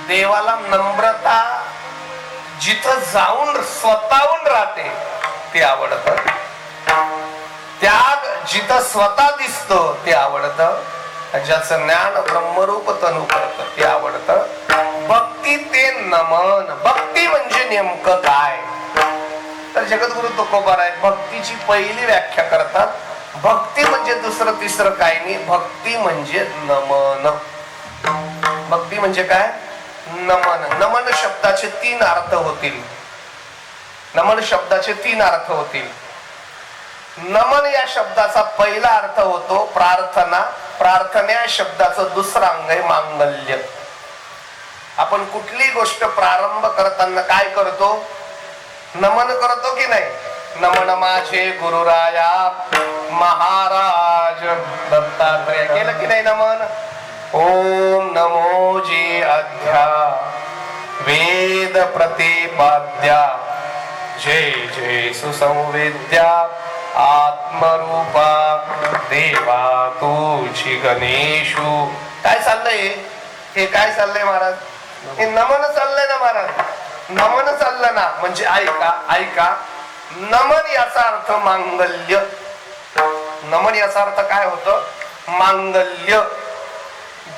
देवाला नम्रता जिथं जाऊन स्वतःहून राहते ते आवडतं. त्याग जिथं स्वतः दिसतो ते आवडतं. ज्याचं ज्ञान ब्रह्मरूप तनु करत ते आवडतं. भक्ती ते नमन. भक्ती म्हणजे नेमकं काय तर जगद्गुरु तुकोबार आहेत भक्तीची पहिली व्याख्या करतात. भक्ती म्हणजे दुसरं तिसरं काही नाही. भक्ती म्हणजे नमन. भक्ती म्हणजे काय? नमन. नमन शब्दाचे 3 अर्थ होतील. नमन शब्दाचे 3 अर्थ होतील. नमन या शब्दाचा पहिला अर्थ होतो प्रार्थना. प्रार्थना या शब्दाचं दुसरं अंग आहे मांगल्य. आपण कुठली गोष्ट प्रारंभ करताना काय करतो? नमन करतो की नाही? नमन माझे गुरुराया महाराज दत्तात्रय केलं की नाही नमन? ओम नमो जी अध्या वेद प्रतिपाद्या जय जय सुसंवेद्या आत्मरूपा देवा तुझी गणेशू. काय चाललंय हे? काय चाललंय महाराज? हे नमन चाललंय ना महाराज. नमन चाललं ना म्हणजे ऐका ऐका. नमन याचा अर्थ मांगल्य. नमन याचा अर्थ काय होतं? मांगल्य.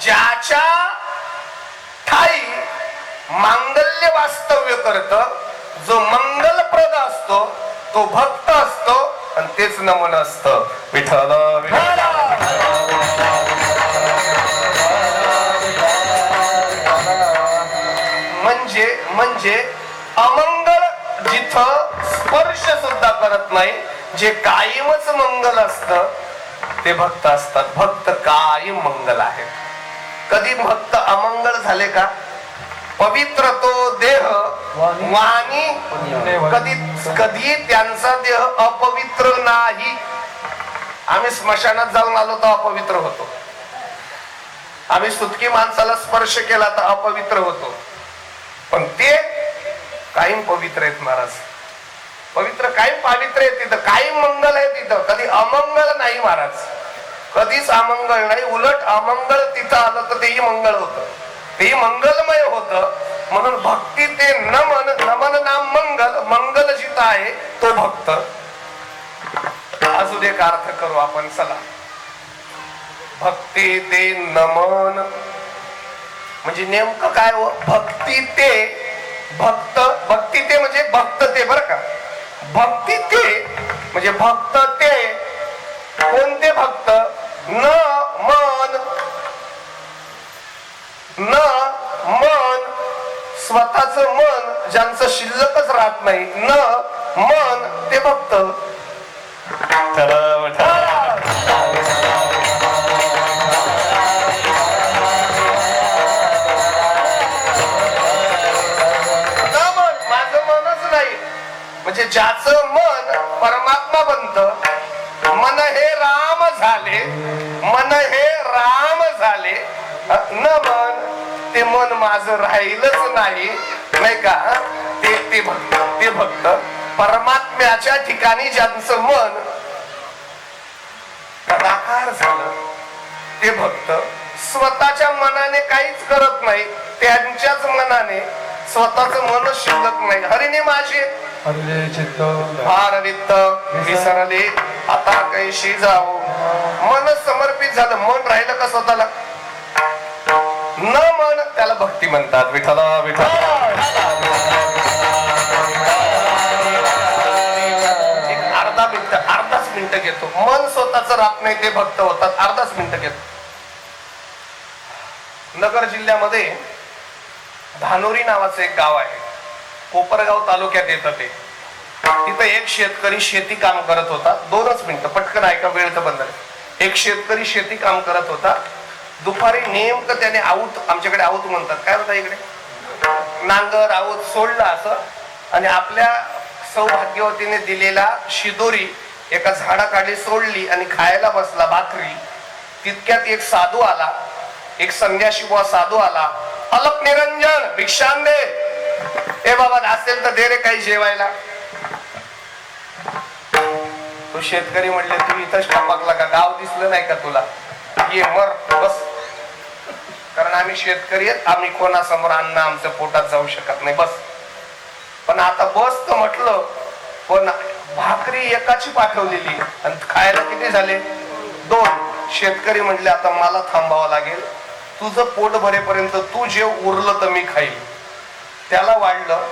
ज्याच्या ठाई मांगल्य वास्तव्य करत जो मंगलप्रद असतो तो भक्त असतो आणि तेच नमन असतं. विठ्ठल म्हणजे अमंगल जिथं स्पर्श सुद्धा करत नाही, जे कायमच मंगल असतं ते भक्त असतात. भक्त कायम मंगल आहेत. कधी भक्त अमंगल झाले का? पवित्र तो देह वाणी कधी कधी त्यांचा देह अपवित्र नाही. आम्ही स्मशानात जाऊन आलो तर अपवित्र होतो. आम्ही सुटकी माणसाला स्पर्श केला तर अपवित्र होतो. पण ते कायम पवित्र आहेत महाराज. पवित्र कायम पवित्र आहे तिथं. कायम मंगल आहे तिथं. कधी अमंगल नाही महाराज. कधीच अमंगल नाही. उलट अमंगल तिथं आलं तर तेही मंगल होतं. तेही मंगलमय होतं. म्हणून भक्ती ते नमन. नमन नाम मंगल. मंगल जिथं आहे तो भक्त. अजून एक अर्थ करू आपण. चला. भक्ती ते नमन म्हणजे नेमकं काय हो? भक्ती ते भक्त. भक्ती ते म्हणजे भक्त ते बरं का. भक्ती ते म्हणजे भक्त ते कोणते भक्त? न मन. न मन स्वतःच मन ज्यांचं शिल्लकच राहत नाही. न मन ते भक्त. म्हणजे ज्याचं मन परमात्मा बनतं. मन हे राम झाले. मन हे राम झाले. न मन ते मन माझं राहिलंच नाही. नाही का? ते भक्त. ते भक्त परमात्म्याच्या ठिकाणी ज्यांचं मन तदाकार झालं ते भक्त. स्वतःच्या मनाने काहीच करत नाही. त्यांच्याच मनाने स्वतःच मन शिल्लक नाही. हरिने माझे फार वित्त विसरले आता कैशी जाऊ. मन समर्पित झालं. मन राहिलं का स्वतःला? न मन त्याला भक्ती म्हणतात. विठ्ठला विठ्ठला. अर्धाच मिनिट घेतो. मन स्वतःच राहत नाही ते भक्त होतात. अर्धाच मिनिट घेतो. नगर जिल्ह्यामध्ये धानोरी नावाचं एक गाव आहे. कोपरगाव तालुक्यात येतं ते. तिथं एक शेतकरी शेती काम करत होता. 2च मिनिटं पटकन ऐका, वेळ तर बंद. एक शेतकरी शेती काम करत होता. दुपारी नेमकं त्याने आऊत, आमच्याकडे आऊत म्हणतात, काय होतं इकडे, नांगर आऊत सोडला असं. आणि आपल्या सौभाग्यवतीने दिलेला शिदोरी एका झाडाखाली सोडली आणि खायला बसला भाकरी. तितक्यात एक साधू आला. एक संन्यासी बुवा साधू आला. अलक निरंजन भिक्षान दे. ए बाबा असेल तर दे रे काही जेवायला. तो शेतकरी म्हणले तू इथंच टपकला का? गाव दिसलं नाही का तुला? ये मर बस. कारण आम्ही आम्ही शेतकरी आहेत, आम्ही कोणासमोर अन्न आमच्या पोटात जाऊ शकत नाही, बस. पण आता बस तर म्हटलं, पण भाकरी एकाची पाठवलेली आणि खायला किती झाले? 2. शेतकरी म्हटले आता मला थांबावं लागेल, तुझं पोट भरेपर्यंत तू जेव, उरलं तर मी खाईल. त्याला वाढलं,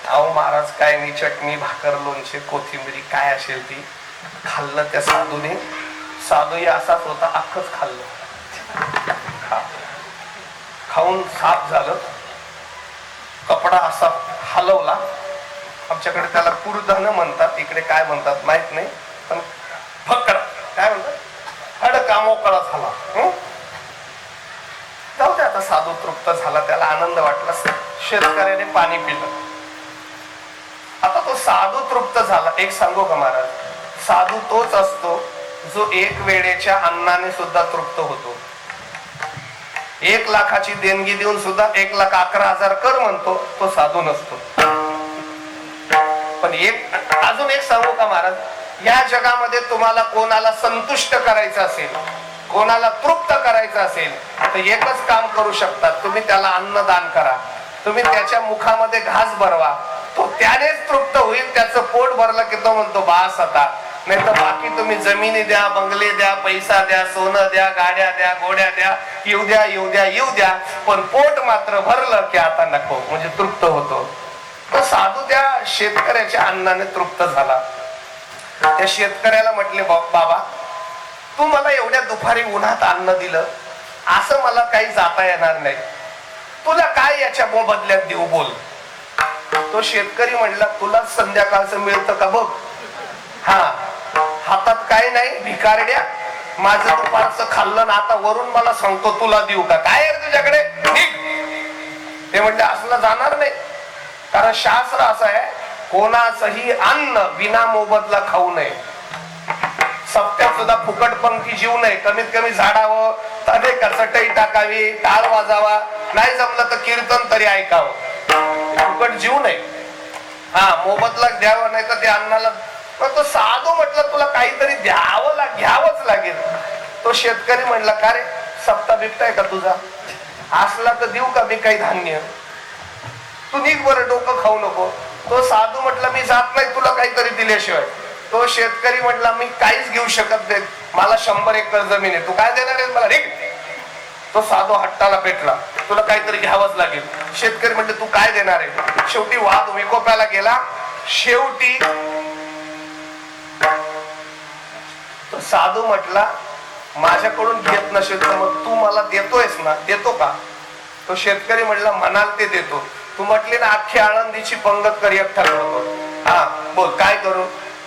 अहो महाराज काय नाही, चटणी भाकर लोणचे कोथिंबीरी काय असेल ती खाल्लं त्या साधूने. साधूही असाच होता, अख्खच खाल्लं. खाऊन साफ झालं, कपडा असा हलवला. आमच्याकडे त्याला कुरधन म्हणतात, इकडे काय म्हणतात माहित नाही, पण फकड काय म्हणतात, हडका मोकळा झाला. जाऊ दे आता, साधू तृप्त झाला, त्याला आनंद वाटला. शेतकऱ्याने पाणी पिलं. आता तो साधू तृप्त झाला. एक सांगू का महाराज, साधू तोच असतो जो 1 वेळेच्या अन्नाने सुद्धा तृप्त होतो. 1 लाखाची देणगी देऊन सुद्धा 1,11,000 कर म्हणतो, तो साधू नसतो. पण अजून एक सांगू का महाराज, या जगामध्ये तुम्हाला कोणाला संतुष्ट करायचं असेल, कोणाला तृप्त करायचं असेल, तर एकच काम करू शकतात, तुम्ही त्याला अन्नदान करा. तुम्ही त्याच्या मुखामध्ये घास भरवा, तो त्यानेच तृप्त होईल. त्याचं पोट भरलं की तो म्हणतो बास आता. नाही तर बाकी तुम्ही जमिनी द्या, बंगले द्या, पैसा द्या, सोनं द्या, गाड्या द्या, घोड्या द्या, येऊ द्या येऊ द्या येऊ द्या, पण पोट मात्र भरलं की आता नको, म्हणजे तृप्त होतो. तो साधू त्या शेतकऱ्याच्या अन्नाने तृप्त झाला. त्या शेतकऱ्याला म्हटले, बाबा तू मला एवढ्या दुपारी उन्हात अन्न दिलं, असं मला काही जाता येणार नाही, तुला काय याच्या बदल्यात देऊ बोल. तो शेतकरी म्हणला, तुला संध्याकाळचं मिळतं का बघ. हा, हातात काय नाही भिकारड्या, माझं दुपारचं खाल्लं ना, आता वरून मला सांगतो तुला देऊ का, काय आहे तुझ्याकडे, ते म्हणले असलं जाणार नाही. कारण शास्त्र असं आहे, कोणाचंही अन्न विना मोबदला खाऊ नये. सप्त्यात सुद्धा फुकट पंक्ती जीव नये. कमीत कमी झाडावं, तडे कसटही टाकावी, टाळ वाजावा, नाही जमलं तर कीर्तन तरी ऐकावं. फुकट जीव नये. हा, मोबदला द्यावं, नाही तर त्या अन्नाला. पण तो साधू म्हटलं तुला काहीतरी घ्यावंच लागेल. तो शेतकरी म्हणला, का रे सप्ता बिप्ता आहे का तुझा, असला तर देऊ का मी काही धान्य, तू निघ बरं, डोकं खाऊ नको. तो साधू म्हटला मी जात नाही तुला काहीतरी दिल्याशिवाय. तो शेतकरी म्हटला मी काहीच घेऊ शकत नाही, मला 100 एकर जमीन आहे, तू काय देणार आहे मला, निघ. तो साधू हट्टाला पेटला, तुला काहीतरी घ्यावंच लागेल. शेतकरी म्हटले तू काय देणार आहे. शेवटी वाद विकोपाला गेला. शेवटी तो साधू म्हटला, माझ्याकडून घेत नसेल तर मग तू मला देतोयस ना, देतो का. तो शेतकरी म्हटला म्हणाल ते देतो. तू म्हटली ना अख्खी आळंदीची पंगत कर एकटा करतो. हा बोल काय करू.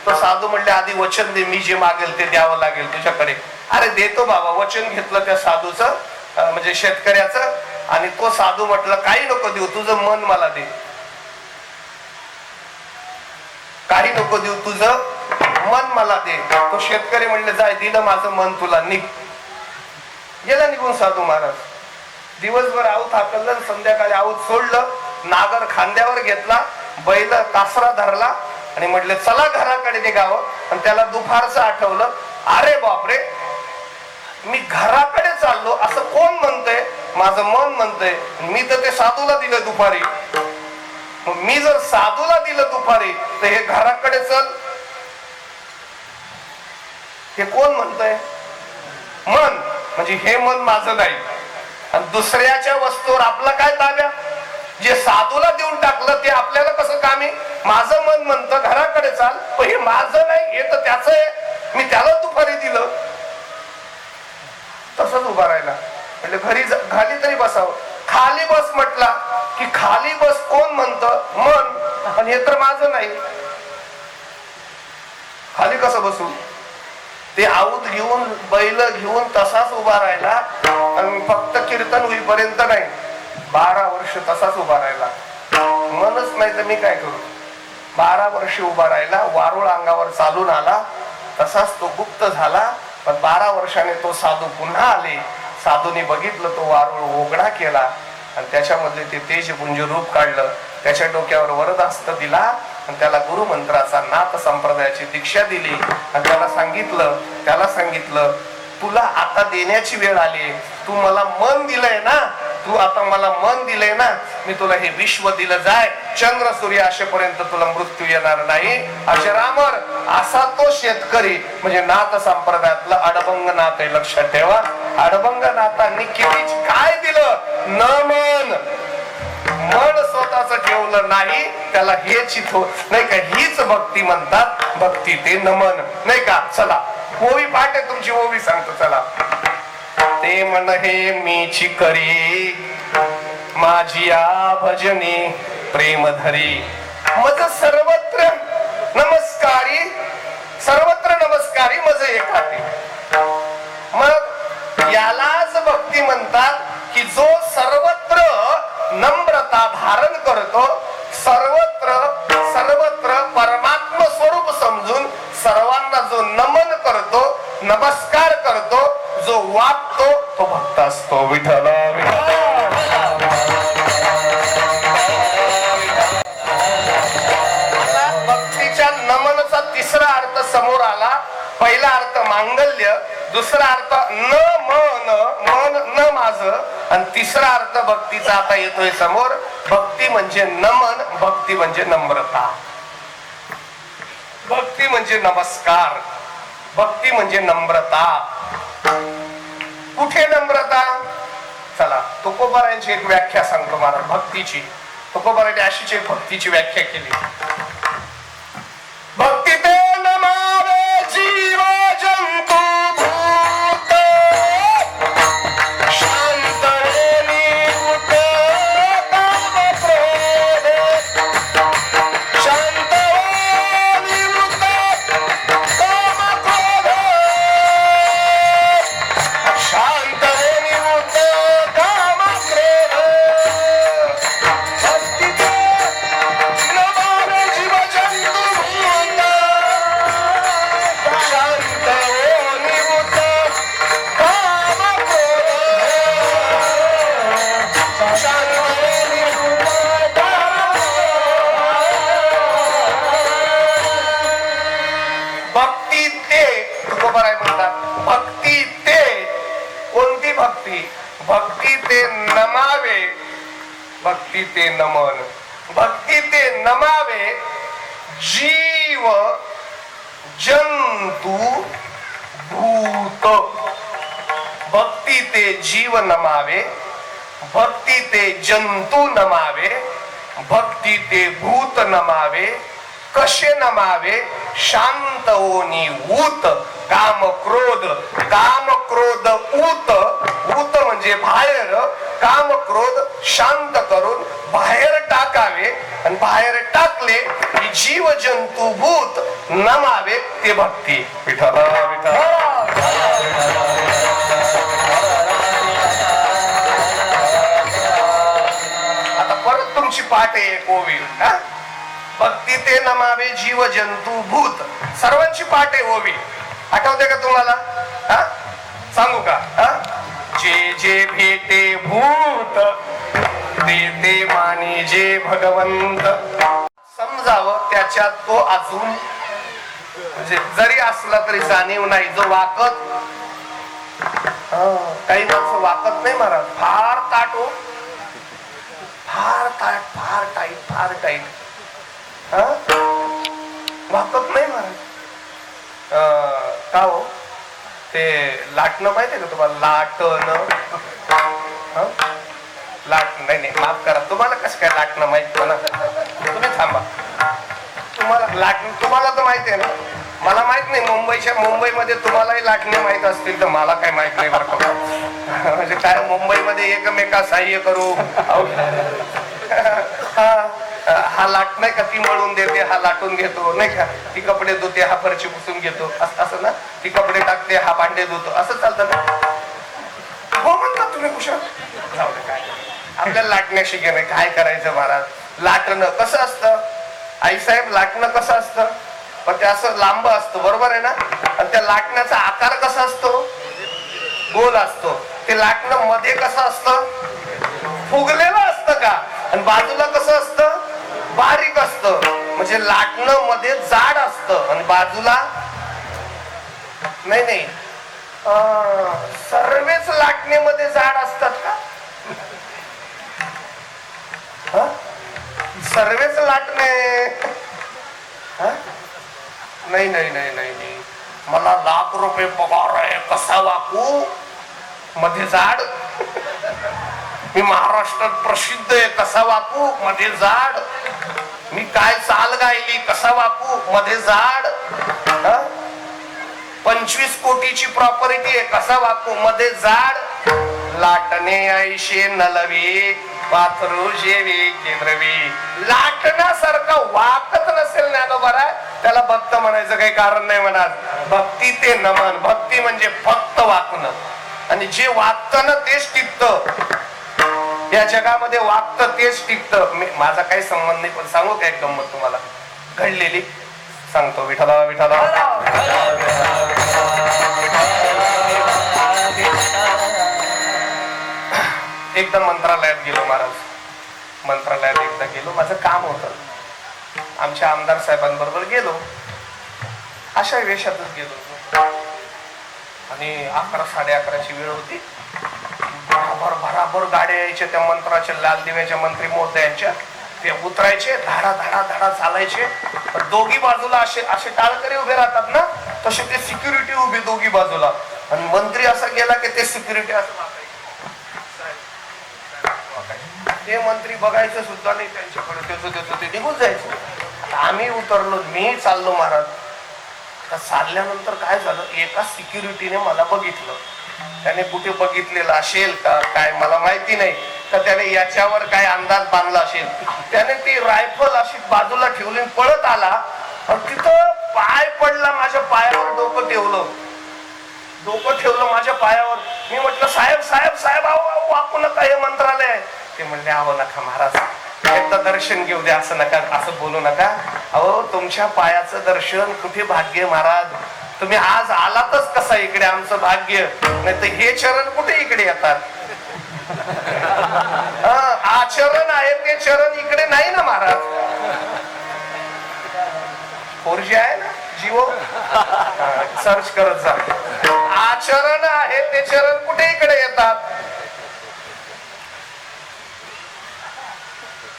तो साधू म्हटले आधी वचन दे, मी जे मागेल ते द्यावं लागेल तुझ्याकडे. अरे देतो बाबा. वचन घेतलं त्या साधूचं, म्हणजे शेतकऱ्याचं. आणि तो साधू म्हटलं काही नको देऊ, तुझं मन मला दे, काही नको देऊ, तुझं मन मला दे. तो शेतकरी म्हणले जाय, दिलं माझं मन तुला, निघ. गेला निघून साधू महाराज. दिवसभर आऊत हाकललं, संध्याकाळी आऊत सोडलं, नागर खांद्यावर घेतला, बैल कासरा धरला आणि म्हटले चला घराकडे निघावं. आणि त्याला दुपारचं आठवलं, अरे बापरे मी घराकडे चाललो असं कोण म्हणतंय, माझं मन म्हणतंय, मी तर ते साधूला दिलं दुपारी. मी जर साधूला दिलं दुपारी तर हे घराकडे चल, हे कोण म्हणतंय, मन. म्हणजे हे मन माझं नाही. आणि दुसऱ्याच्या वस्तूवर आपला काय ताब्या. जे साधूला देऊन टाकलं ते आपल्याला कसं कामी. माझं मन म्हणतं घराकडे चाल, पण हे माझं नाही, हे तर त्याच आहे, मी त्याला दुपारी दिलं. तसंच उभा राहिला. म्हणजे घरी खाली तरी बसावं. खाली बस म्हटला की खाली बस कोण म्हणतं, मन. आणि हे तर माझं नाही, खाली कसं बसू. ते आऊत घेऊन बैल घेऊन तसाच उभा राहिला. आणि फक्त कीर्तन होईपर्यंत नाही, 12 वर्ष तसाच उभा राहिला. मनच नाही तर मी काय करू. 12 वर्ष उभा राहिला. वारुळ अंगावर चालून आला, तसाच तो गुप्त झाला. पण 12 वर्षाने तो साधू पुन्हा आले. साधूने बघितलं, तो वारुळ ओगडा केला आणि त्याच्यामधले ते तेजपुंज रूप काढलं. त्याच्या डोक्यावर वरदहस्त दिला आणि त्याला गुरुमंत्राचा नाथ संप्रदायाची दीक्षा दिली. आणि त्याला सांगितलं तुला आता देण्याची वेळ आली. तू मला मन दिलंय ना, तू आता मला मन दिलंय ना, मी तुला हे विश्व दिलं. जाय, चंद्र सूर्य असेपर्यंत तुला मृत्यू येणार नाही. अजरामर असा तो शेतकरी. म्हणजे नाथ संप्रदायातलं अडभंग नाथ आहे, लक्षात ठेवा. अडभंग नाथांनी किती काय दिलं? न मन स्वतःच ठेवलं नाही, त्याला हे चिथो नाही का, हीच भक्ती म्हणतात. भक्ती ते नमन नाही का. चला ओवी पाठ आहे तुमची, ओवी सांगतो चला. ते म्हण हे मीची करी माझी आ भजनी प्रेम धरी, मज सर्वत्र नमस्कारी, सर्वत्र नमस्कारी मज एकाती. मग यालाच भक्ती म्हणतात की जो सर्वत्र नम्रता धारण करतो, सर्वत्र सर्वत्र परमात्म स्वरूप समजून सर्वांना जो नमन करतो, नमस्कार करतो, जो वागतो तो भक्त असतो. विठ्ठल भक्तीच्या नमनचा तिसरा अर्थ समोर आला. पहिला अर्थ मांगल्य, दुसरा अर्थ न मन, मन न माझं, आणि तिसरा अर्थ भक्तीचा आता येतोय समोर. भक्ती म्हणजे नमन, भक्ती म्हणजे नम्रता, भक्ती म्हणजे नमस्कार, भक्ती म्हणजे नम्रता. कुठे नम्रता? चला तुकोबारायांची एक व्याख्या सांगतो मला भक्तीची. तुकोबारायांनी अशीच एक भक्तीची व्याख्या केली. भक्ती ते नमावे जीव जंतू भूत, शांत निवृत्त काम क्रोध, शांत निवृत्त काम क्रोध, शांत निवृत्त काम क्रोध. भक्ती ते नमावे जीव जंतू भूत, शांत निवृत्त काम क्रोध, शांत निवृत्त काम. भक्ती ते तुकोबाराय म्हणतात, भक्ती ते कोणती भक्ती? भक्ती ते नमावे, भक्ती ते नमन, भक्ती ते नमावे जीव जंतू भूत. भक्ती ते जीव नमावे, भक्ती ते जंतू नमावे, भक्ती ते भूत नमावे. कसे नमावे? शांत होनी ऊत काम क्रोध, काम क्रोध ऊत, ऊत म्हणजे बाहेर, काम क्रोध शांत करून बाहेर टाकावे, आणि बाहेर टाकले की जीव जंतू भूत नमावे, ते भक्ती. विठ्ठल विठ्ठल. आता परत तुमची पाठ आहे ओवी. भक्ती ते नमावे जीव जंतू भूत, सर्वांची पाठ आहे ओवी. आठवते का तुम्हाला? सांगू का? जे जे भेटे भूत ते ते माने जे भगवंत. समजावं त्याच्यात तो अजून म्हणजे जरी असला तरी जाणीव नाही. जो वाकत, काही माणसं वाकत नाही महाराज, फार ताट हो, फार ताट, फार टाईट, फार टाईट, वाकत नाही महाराज. का हो? ते लाटणं माहितीये का तुम्हाला? लाटणं, लाटणं नाही, माफ करा, तुम्हाला कसं काय लाटणं माहित ना? तुम्ही थांबा. तुम्हाला लाटणं तुम्हाला तर माहिती आहे ना, मला माहित नाही. मुंबईमध्ये तुम्हालाही लाटणे माहित असतील तर मला काय माहित नाही बरं का. म्हणजे काय मुंबईमध्ये एकमेका सहाय्य करू. हा लाट नाही का, ती मळून देते, हा लाटून घेतो नाही का, ती कपडे धुते, हा फरची पुसून घेतो, असं ना. ती कपडे टाकते, हा भांडे धुतो, असं चालतं ना. हो म्हणता तुम्ही कुशल. जाऊ दे, काय आपल्याला लाटण्याशी घेणे, काय करायचं महाराज. लाटणं कसं असतं आईसाहेब? लाटणं कसं असतं? पण ते असं लांब असतं, बरोबर आहे ना. आणि त्या लाटण्याचा आकार कसा असतो? गोल असतो. ते लाटणं मध्ये कसं असतं? फुगलेलं असतं का? आणि बाजूला कसं असतं? बारीक असतं. म्हणजे लाटणं मध्ये जाड असतं आणि बाजूला नाही. सर्वेच लाटणेमध्ये जाड असतात का? सर्वेच लाटणे? नाही नाही नाही नाही, मला लाख रुपये पगार आहे, कसा वाकू मध्ये जाड? मी महाराष्ट्रात प्रसिद्ध आहे, कसा वाकू मध्ये जाड? मी काय चाल गायली, कसा वाकू मध्ये जाड? 25 कोटीची प्रॉपर्टी आहे, कसा वाकू मध्ये जाड? लाटणे ऐशे नलवी पाथरू जेवी केंद्रवी. लाटण्यासारखा वाकत नसेल ज्ञानोबा, त्याला भक्त म्हणायचं काही कारण नाही. म्हणा भक्ती ते नमन. भक्ती म्हणजे फक्त वाकणं, आणि जे वागतं ना तेच टिकतं या जगामध्ये. वागतं तेच टिकतं. माझा काही संबंध नाही, पण सांगू का एक गंमत तुम्हाला घडलेली? सांगतो. विठ्ठला विठ्ठला. एकदा मंत्रालयात गेलो महाराज. मंत्रालयात एकदा गेलो, माझं काम होतं. आमच्या आमदार साहेबांबरोबर गेलो, अशा वेशातच गेलो. आणि 11 11:30ची वेळ होती. भराभर भराभर गाड्या यायच्या त्या मंत्राच्या, लाल दिव्याच्या मंत्री महोदयांच्या. ते उतरायचे, धाडा धाडा धाडा चालायचे. दोघी बाजूला असे असे टाळकरी उभे राहतात ना, तसे ते सिक्युरिटी उभे दोघी बाजूला. आणि मंत्री असा गेला की ते सिक्युरिटी असं ते मंत्री बघायचं सुद्धा नाही त्यांच्याकडे, त्याचं ते निघून जायचं. आम्ही उतरलो, मी चाललो महाराज. चालल्यानंतर काय झालं, एका सिक्युरिटीने मला बघितलं. त्याने कुठे बघितलेलं असेल का काय मला माहिती नाही, तर त्याने याच्यावर काय अंदाज बांधला असेल. त्याने ती रायफल अशी बाजूला ठेवली, पळत आला. तिथं पाय पडला, माझ्या पायावर डोकं ठेवलं. डोकं ठेवलं माझ्या पायावर. मी म्हटलं साहेब साहेब साहेब, अहो वाकू नका, हे मंत्रालय आहे. ते म्हणले अहो नका महाराज, एकदा दर्शन घेऊ द्या, असं नका, असं बोलू नका. अहो तुमच्या पायाचं दर्शन कुठे भाग्य महाराज, तुम्ही आज आलातच कसा इकडे, आमचं भाग्य. नाही तर हे चरण कुठे इकडे येतात? आचरण आहे ते चरण इकडे नाही ना महाराज. 4G आहे ना जिओ, सर्च करत जा. आचरण आहे ते चरण कुठे इकडे येतात?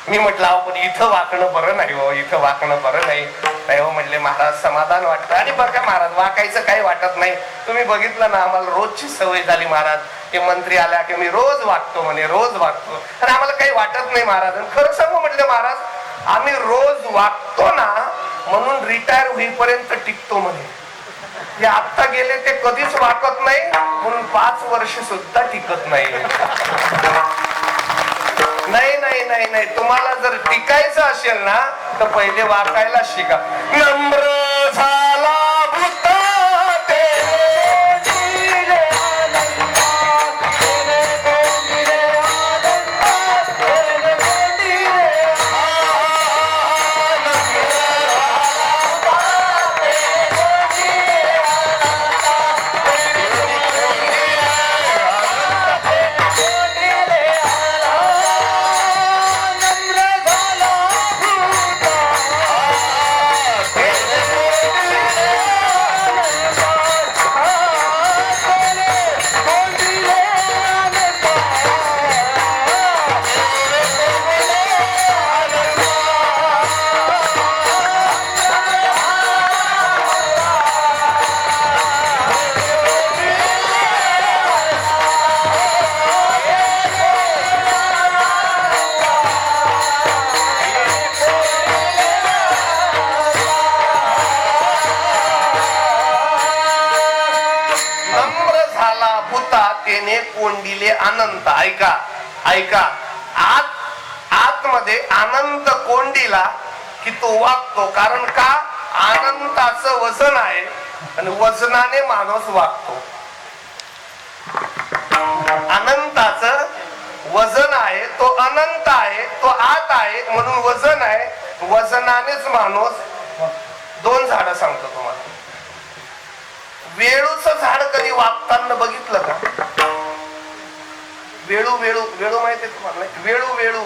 मी म्हटलं अहो पण इथं वाकणं बरं नाही हो, इथं वाकणं बरं नाही. नाही हो म्हणले महाराज, समाधान वाटतं. आणि बघा महाराज, वाकायचं काही वाटत नाही. तुम्ही बघितलं ना, आम्हाला रोजची सवय झाली महाराज. हे मंत्री आल्या की मी रोज वागतो म्हणे, रोज वागतो, आणि आम्हाला काही वाटत नाही महाराज. आणि खरं सांगू म्हटलं महाराज, आम्ही रोज वागतो ना म्हणून रिटायर होईपर्यंत टिकतो म्हणे. हे आत्ता गेले ते कधीच वाकत नाही म्हणून 5 वर्ष सुद्धा टिकत नाही. नाही नाही नाही नाही, तुम्हाला जर टिकायचं असेल ना तर पहिले वाकायला शिका. नम्र झाला भूता कोंडिले अनंत. ऐका ऐका, आतमध्ये अनंत कोंडीला की तो वागतो. कारण का? अनंताचं वजन आहे आणि वजनाने माणूस वागतो. अनंताचं वजन आहे, तो अनंत आहे, तो आत आहे म्हणून वजन आहे. वजनानेच माणूस. 2 झाडं सांगतो तुम्हाला. वेळूचं झाड कधी वागताना बघितलं का? वेळू वेळू वेळू माहितीये तुम्हाला? वेळू वेळू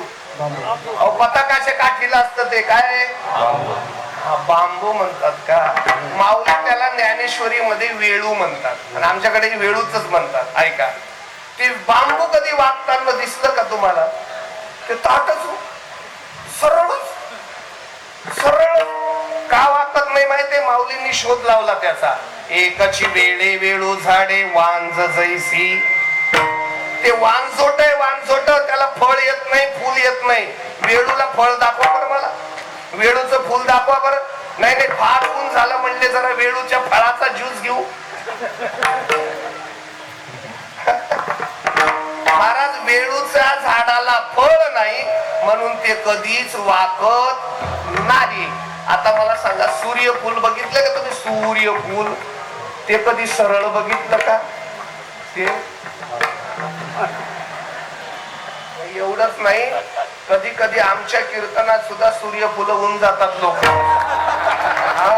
पताकाच्या काठीला असतं ते काय? हा, बांबू म्हणतात का? माऊली त्याला ज्ञानेश्वरी मध्ये वेळू म्हणतात आणि आमच्याकडे वेळूच म्हणतात. ऐका, ते बांबू कधी वागताना दिसलं का तुम्हाला? ते ताटच सरळ सरळ का वागत नाही माहितीये? माऊलींनी शोध लावला त्याचा. एकची वेळे वेळू झाडे वांज जैसी. ते वांजोट आहे, वांजोट. त्याला फळ येत नाही, फुल येत नाही. वेळूला फळ दाखवा बरं मला. वेळूचं फुल दाखवा बरं. नाही नाही, फार ऊन झालं म्हणले जरा वेळूच्या फळाचा ज्यूस घेऊ. महाराज, वेळूच्या झाडाला फळ नाही म्हणून ते कधीच वाकत नाही. आता मला सांगा, सूर्यफूल बघितलं का तुम्ही? सूर्यफूल ते कधी सरळ बघितलं का? ते एवढंच नाही, कधी कधी आमच्या कीर्तनात सुद्धा सूर्यफुलं होऊन जातात लोक. हा,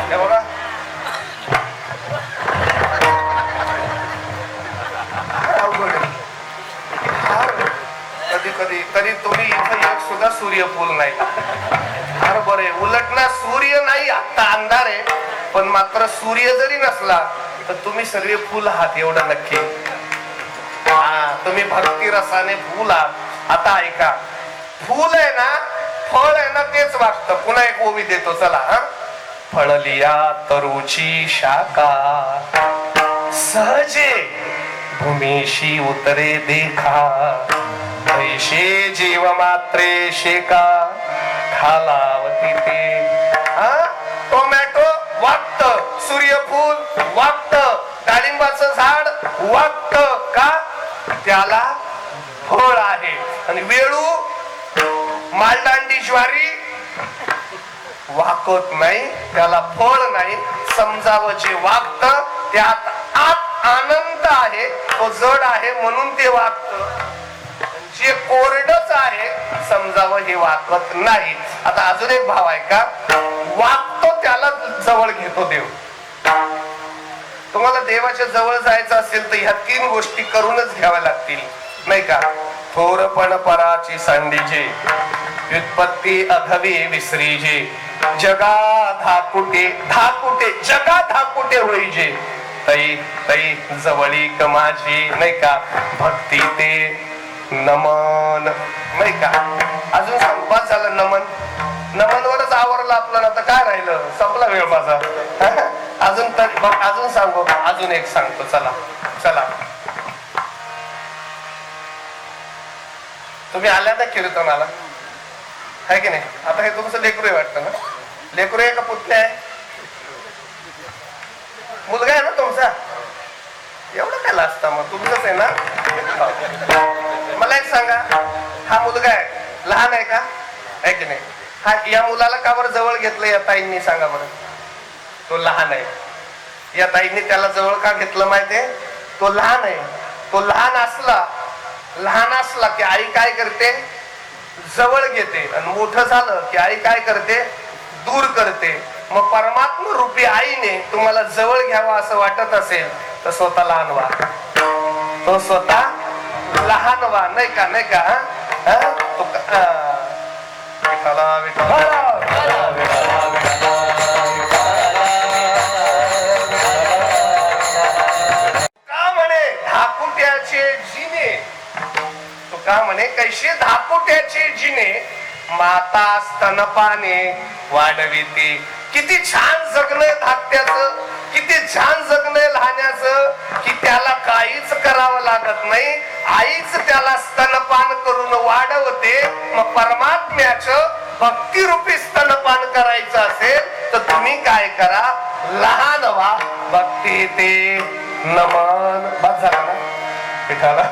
हे बघा, कधी कधी तरी तुम्ही इथं एक सुद्धा सूर्यफूल नाही. फार बरे. उलट ना, सूर्य नाही, आता अंधार आहे, पण मात्र सूर्य जरी नसला तर तुम्ही सर्व फुल आहात एवढं नक्की. हा, तुम्ही भक्ती रसाने फुल आहात. आता ऐका, फुल आहे ना, फळ आहे ना, तेच वागतं. पुन्हा एक ओवी देतो, चला. हा, फळलिया तरुची शाखा सहजे भूमीशी उतरे देखा. ऐशे जीव मात्रे शेका खालावती ते. टोमॅटो वागत, सूर्यफूल वागत, डाळिंबाचं झाड वागत का? त्याला फळ आहे. आणि वेळू, मालदांडी, ज्वारी वाकत नाही, त्याला फळ नाही. समजावं, जे वागत त्यात आत आनंद आहे, तो जड आहे म्हणून ते वागत. जे कोरडच आहे समजावं, हे वाकत नाही. आता अजून एक भाव आहे का? वागतो त्याला जवळ घेतो देव. तुम्हाला देवाच्या जवळ जायचं असेल तर ह्या 3 गोष्टी करूनच घ्याव्या लागतील, नाही का? थोरपण पराची सांडीजे, व्युत्पत्ती अघवी विसरीजे, जगा धाकुटे धाकुटे जगा धाकुटे होईजे, तई तई जवळीक माझी, नाही का? भक्ती ते नमन, नाही का? अजून सांगू, बस झालं नमन. नमनवरच आवरलं आपलं, आता काय राहिलं? संपला वेळ माझा. अजून तर अजून सांगू, अजून एक सांगतो, चला चला. तुम्ही आल्या ना कीर्तनाला, आहे की नाही? आता हे तुमचं लेकरू आहे वाटतं ना? लेकरू आहे का पुतण्या आहे? मुलगा आहे ना तुमचा? एवढं काय लाजता मग? तुमचंच आहे ना? मला एक सांगा, हा मुलगा आहे, लहान आहे का? आहे की नाही? हा, या मुलाला का बरं जवळ घेतलं या ताईंनी? सांगा बरं. तो लहान आहे. या ताईंनी त्याला जवळ का घेतलं माहितीये? तो लहान आहे. तो लहान असला की आई काय करते? जवळ घेते. आणि मोठं झालं की आई काय करते? दूर करते. मग परमात्मा रूपी आईने तुम्हाला जवळ घ्यावा असं वाटत असेल तर स्वतः लहान व्हा. तो स्वतः लहान व्हा, नाही का? नाही का? विठ्ठला विठ्ठला का म्हणे धाकुट्याचे जिने, तो का म्हणे कैसे धाकुट्याचे जिने माता स्तनपाने वाढविते. किती छान जगणं धाकट्याचं, किती छान जगणं लहान्याचं, की त्याला काहीच करावं लागत नाही. आईच त्याला स्तनपान करून वाढवते. मग परमात्म्याचं भक्तिरूपी स्तनपान करायचं असेल तर तुम्ही काय करा? लहान व्हा. भक्ती ते नमन. बस झाला ना? विठाला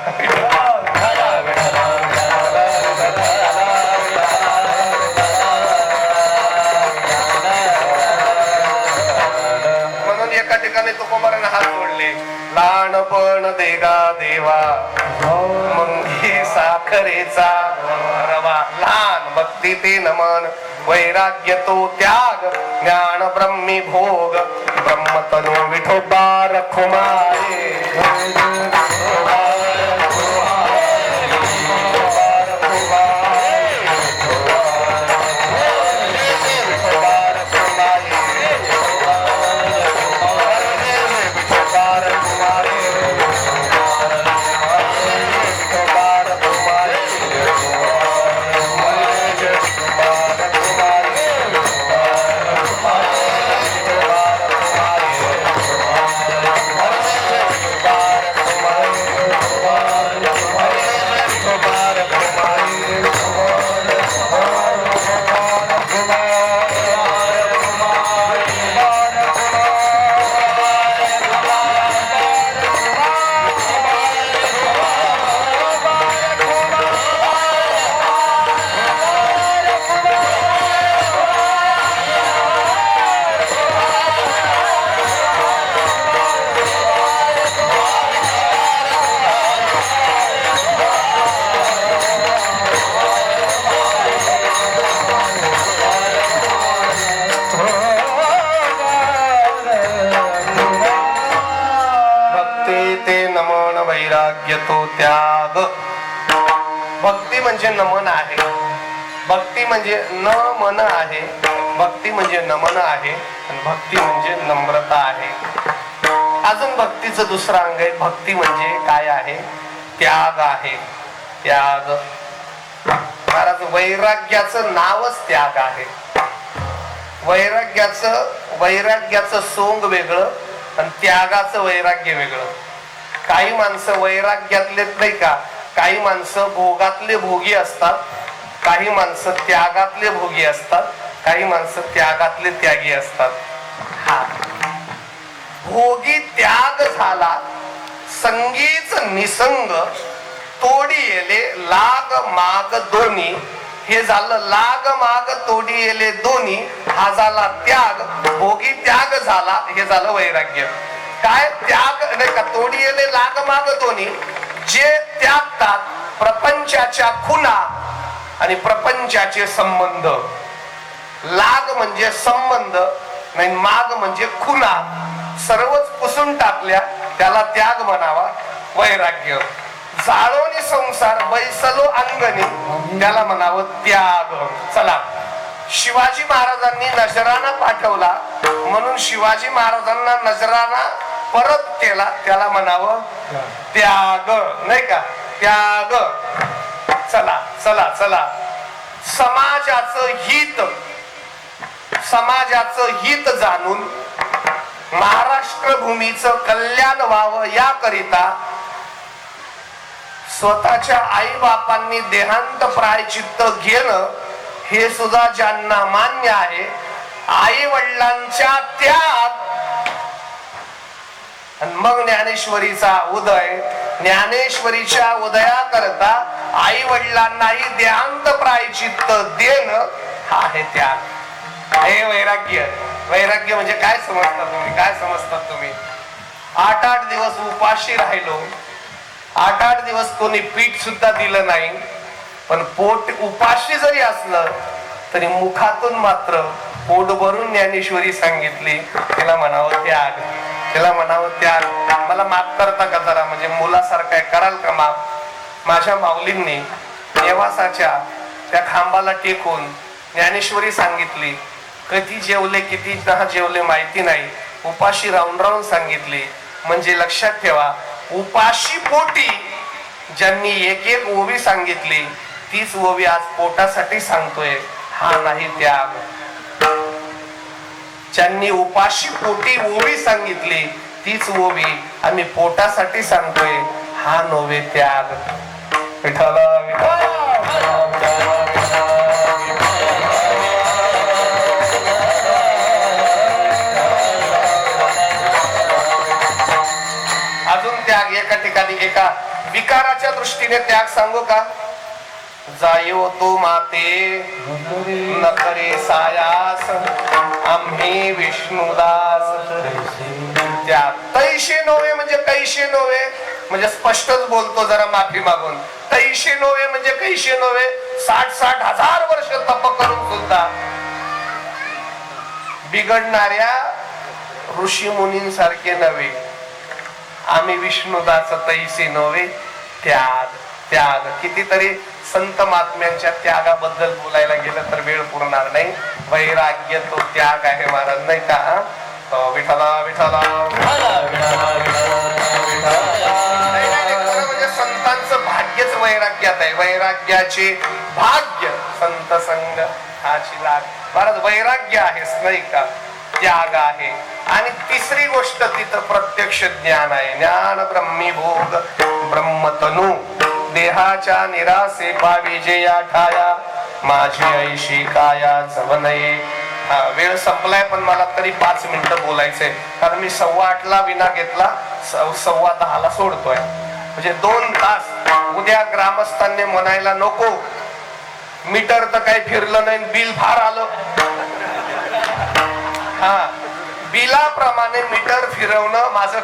म्हणून एका ठिकाणी तुकोबाराने हात जोडले. लहानपण देगा देवा मंगी साखरेचा रवा. लहान भक्ती ते नमन, वैराग्य तो त्याग, ज्ञान ब्रह्मी भोग, ब्रह्मतनु विठोबा रखुमारे. त्याग. भक्ती म्हणजे नमन आहे, भक्ती म्हणजे न मन आहे, भक्ती म्हणजे नमन आहे, आणि भक्ती म्हणजे नम्रता आहे. अजून भक्तीचं दुसरं अंग आहे. भक्ती म्हणजे काय आहे? त्याग आहे. त्याग. महाराज वैराग्याचं नावच त्याग आहे. वैराग्याचं सोंग वेगळं आणि त्यागाचं वैराग्य वेगळं. काही माणसं वैराग्यातले नाही का, काही माणसं भोगातले भोगी असतात, काही माणसं त्यागातले भोगी असतात, काही माणसं त्यागातले त्यागी असतात. हा भोगी त्याग झाला, संगीच निसंग, तोडी येले लाग माग दोन्ही. हे झालं लाग माग तोडी येले दोन्ही, हा झाला त्याग. भोगी त्याग झाला, हे झालं वैराग्य. काय त्याग नाही का? तोडी येले लाग माग दोन्ही. जे त्यागतात प्रपंचाच्या खुणा आणि प्रपंचाचे संबंध. लाग म्हणजे संबंध नाही, माग म्हणजे खुणा. सर्वच पुसून टाकल्या, त्याला त्याग म्हणावा, वैराग्य. जाळोनी संसार बैसलो अंगणी, त्याला म्हणावं त्याग. चला, शिवाजी महाराजांनी नजराना पाठवला म्हणून शिवाजी महाराजांना नजराना परत केला, त्याला म्हणावं त्याग. नाही का? त्याग. चला चला चला, समाजाचं हित जाणून महाराष्ट्र भूमीचं कल्याण व्हावं याकरिता स्वतःच्या आई बापांनी देहांत प्रायचित्त घेणं हे सुद्धा ज्यांना मान्य आहे. आई वडिलांच्या त्याग आणि मग ज्ञानेश्वरीचा उदय. ज्ञानेश्वरीच्या उदयाकरता आई वडिलांनाही देहांत प्रायचित्त देणं हा आहे त्याग. हे वैराग्य. वैराग्य म्हणजे काय समजता तुम्ही? काय समजतात तुम्ही? 8 दिवस उपाशी राहिलो, 8 दिवस कोणी पीठ सुद्धा दिलं नाही, पण पोट उपाशी जरी असलं तरी मुखातून मात्र पोट भरून ज्ञानेश्वरी सांगितली. तिला म्हणावं त्याग. तिला म्हणावं त्याग. मला माफ करता का जरा, म्हणजे मुलासारखं कराल का माफ? माझ्या माऊलींनी नेवासाच्या त्या खांबाला टेकून ज्ञानेश्वरी सांगितली. कधी जेवले किती जेवले माहिती नाही, उपाशी राहून राहून सांगितली. म्हणजे लक्षात ठेवा, उपाशी पोटी ज्यांनी एक एक ओवी सांगितली, तीच ओवी आज पोटासाठी सांगतोय, हा नाही त्याग. ज्यांनी उपाशी पोटी ओवी सांगितली, तीच ओवी आम्ही पोटासाठी सांगतोय, हा नव्हे त्याग. विठ्ठल अजून त्याग. एका ठिकाणी एका विकाराच्या दृष्टीने त्याग सांगू का? जायो तो माते न करे सायास, आम्ही विष्णुदास. त्या तैशे नोवे म्हणजे कैशे नोवे, म्हणजे स्पष्टच बोलतो जरा माफी मागून. तैशे नोवे म्हणजे कैशे नोवे. 60 हजार वर्ष तप करून सुद्धा बिघडणाऱ्या ऋषी मुनींसारखे नव्हे. आम्ही विष्णुदास तैसे नव्हे. त्याग. त्याग. कितीतरी संत महात्म्यांच्या त्यागाबद्दल बोलायला गेलं तर वेळ पुरणार नाही. वैराग्य तो त्याग आहे महाराज, नाही का? विठ्ठला विठ्ठला. म्हणजे संतांचं भाग्यच वैराग्यात आहे. वैराग्याचे भाग्य संत संग हाची लाग. महाराज वैराग्य आहेच, नाही का? त्याग आहे. आणि तिसरी गोष्ट तिथं प्रत्यक्ष ज्ञान आहे. ज्ञान ब्रह्मीभोग ब्रह्मतनु, देहाच्या निरासे पावी जे या ठाया, माझी ऐशी काया जवनये. वेळ संपलाय, पण मला तरी 5 मिनिटं बोलायचंय, कारण मी 8:15 विना घेतला, 10:15 सोडतोय. म्हणजे 2 तास. उद्या ग्रामस्थांनी म्हणायला नको, मीटर तर काही फिरलं नाही, बिल फार आलं. हा, बिलाप्रमाणे मीटर फिरवणं माझं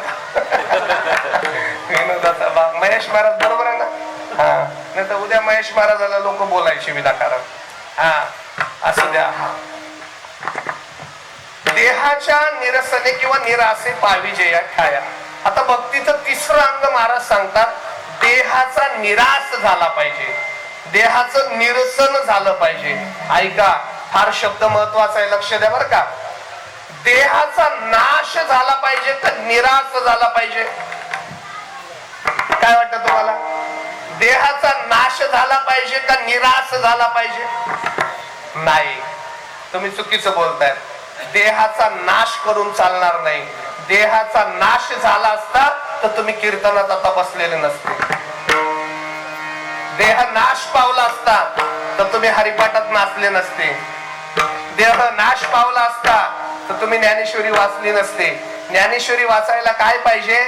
विनोदाचा भाग. महेश महाराज बरोबर आहे ना? हा, नाही तर उद्या महेश महाराजाला लोक बोलायचे विनाकारण. हा, असं द्या. देहाच्या निरसने किंवा निरासे पावी जे या ठाया. आता भक्तीचं तिसरं अंग महाराज सांगतात, देहाचा निराश झाला पाहिजे, देहाचं निरसन झालं पाहिजे. ऐका, फार शब्द महत्वाचा आहे, लक्ष द्या बरं का. देहाचा नाश झाला पाहिजे का निराश झाला पाहिजे? काय वाटतं तुम्हाला? देहाचा नाश झाला पाहिजे का निराश झाला पाहिजे? नाही, तुम्ही चुकीचं बोलताय. देहाचा नाश करून चालणार नाही. देहाचा नाश झाला असता तर तुम्ही कीर्तनात आता बसलेले नसते. देह नाश पावला असता तर तुम्ही हरिपाठात नाचले नसते. देह नाश पावला असता तर तुम्ही ज्ञानेश्वरी वाचली नसते. ज्ञानेश्वरी वाचायला काय पाहिजे?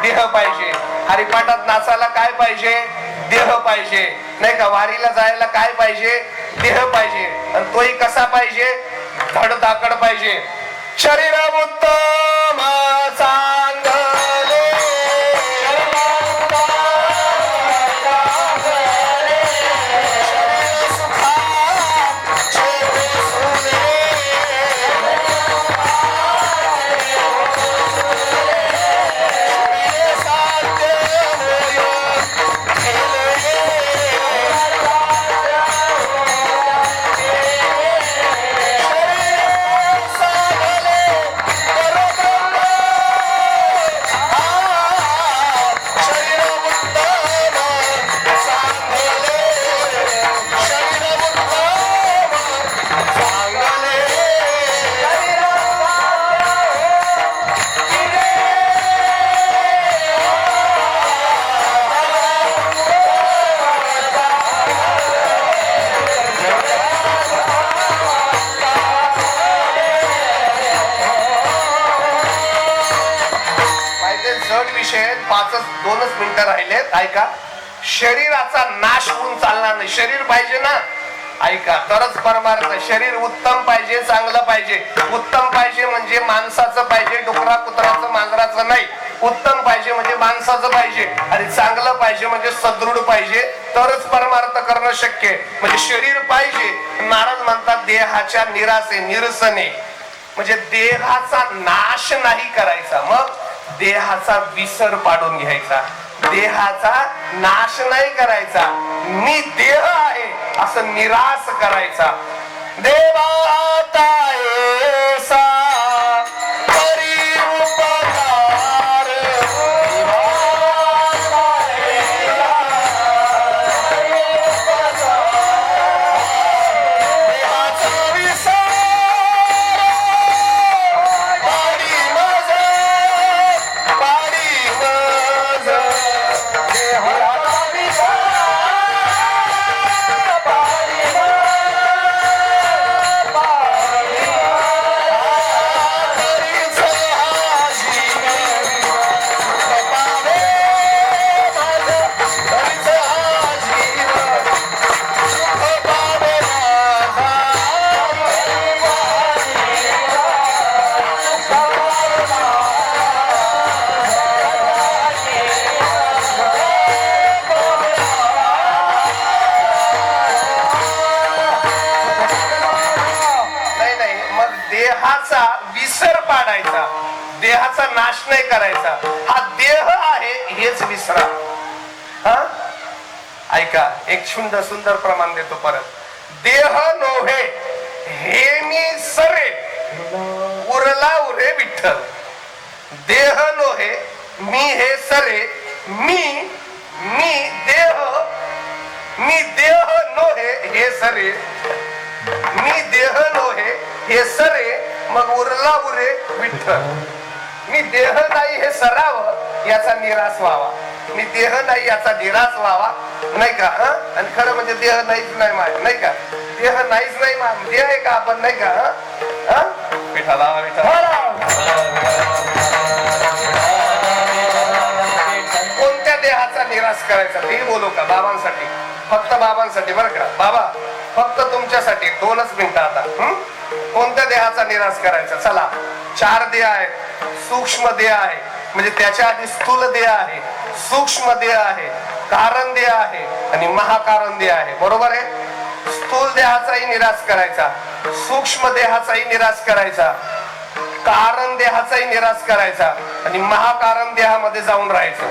देह पाहिजे. हरिपाठात नाचायला काय पाहिजे? देह पाहिजे, नाही का? वारीला जायला काय पाहिजे? देह पाहिजे. आणि तोही कसा पाहिजे? धडधाकड पाहिजे. शरीर उत्तम चांगले, दोनच मिनिटं राहिलेत. ऐका, शरीराचा नाश होऊन चालणार नाही. शरीर पाहिजे ना, ऐका, तरच परमार्थ. शरीर उत्तम पाहिजे, चांगलं पाहिजे. उत्तम पाहिजे म्हणजे माणसाचं पाहिजे, डुकरा कुत्राचं मांजराचं नाही. उत्तम पाहिजे म्हणजे माणसाचं पाहिजे, आणि चांगलं पाहिजे म्हणजे सदृढ पाहिजे, तरच परमार्थ करणं शक्य आहे. म्हणजे शरीर पाहिजे. नारद म्हणतात देहाच्या निरासे निरसने, म्हणजे देहाचा नाश नाही करायचा, मग देहाचा विसर पाडून घ्यायचा. देहाचा नाश नाही करायचा, मी देह आहे असं निराश करायचा. देवाता ऐसा परी उपकार, देहाचा विसर विसर पाडायचा, देहाचा नाश नाही करायचा. हा देह आहे हेच विसरा. हा, ऐका, एक सुंदर प्रमाण देतो परत. देह नोहे हे मी सरे, उरला उरे विठ्ठल. देह नोहे मी हे सरे, मी देह नोहे हे सरे, मी देह नोहे हे सरे, मग उरला उरे विठ्ठल. मी देह नाही हे सरावं याचा निराश व्हावा, मी देह नाही याचा निराश व्हावा, नाही का? आणि खरं म्हणजे देह नाहीच नाही माझ, नाही का? देह नाहीच नाही माझ, देह आहे का आपण, नाही का? विठ्ठला विठ्ठला. कोणत्या देहाचा निराश करायचा ते बोलू का? बाबांसाठी, फक्त बाबांसाठी बरं का? बाबा फक्त तुमच्यासाठी 2च मिनिटं आता. कोणत्या देहाचा निराश करायचा? चला, 4 देह आहेत. सूक्ष्म देह आहे, म्हणजे त्याच्या आधी स्थूल देह आहे, सूक्ष्म देह आहे, कारण देह आहे आणि महाकारण देह आहे. बरोबर आहे? स्थूल देहाचाही निराश करायचा, सूक्ष्म देहाचाही निराश करायचा, कारण देहाचाही निराश करायचा आणि महाकारण देहामध्ये जाऊन राहायचं.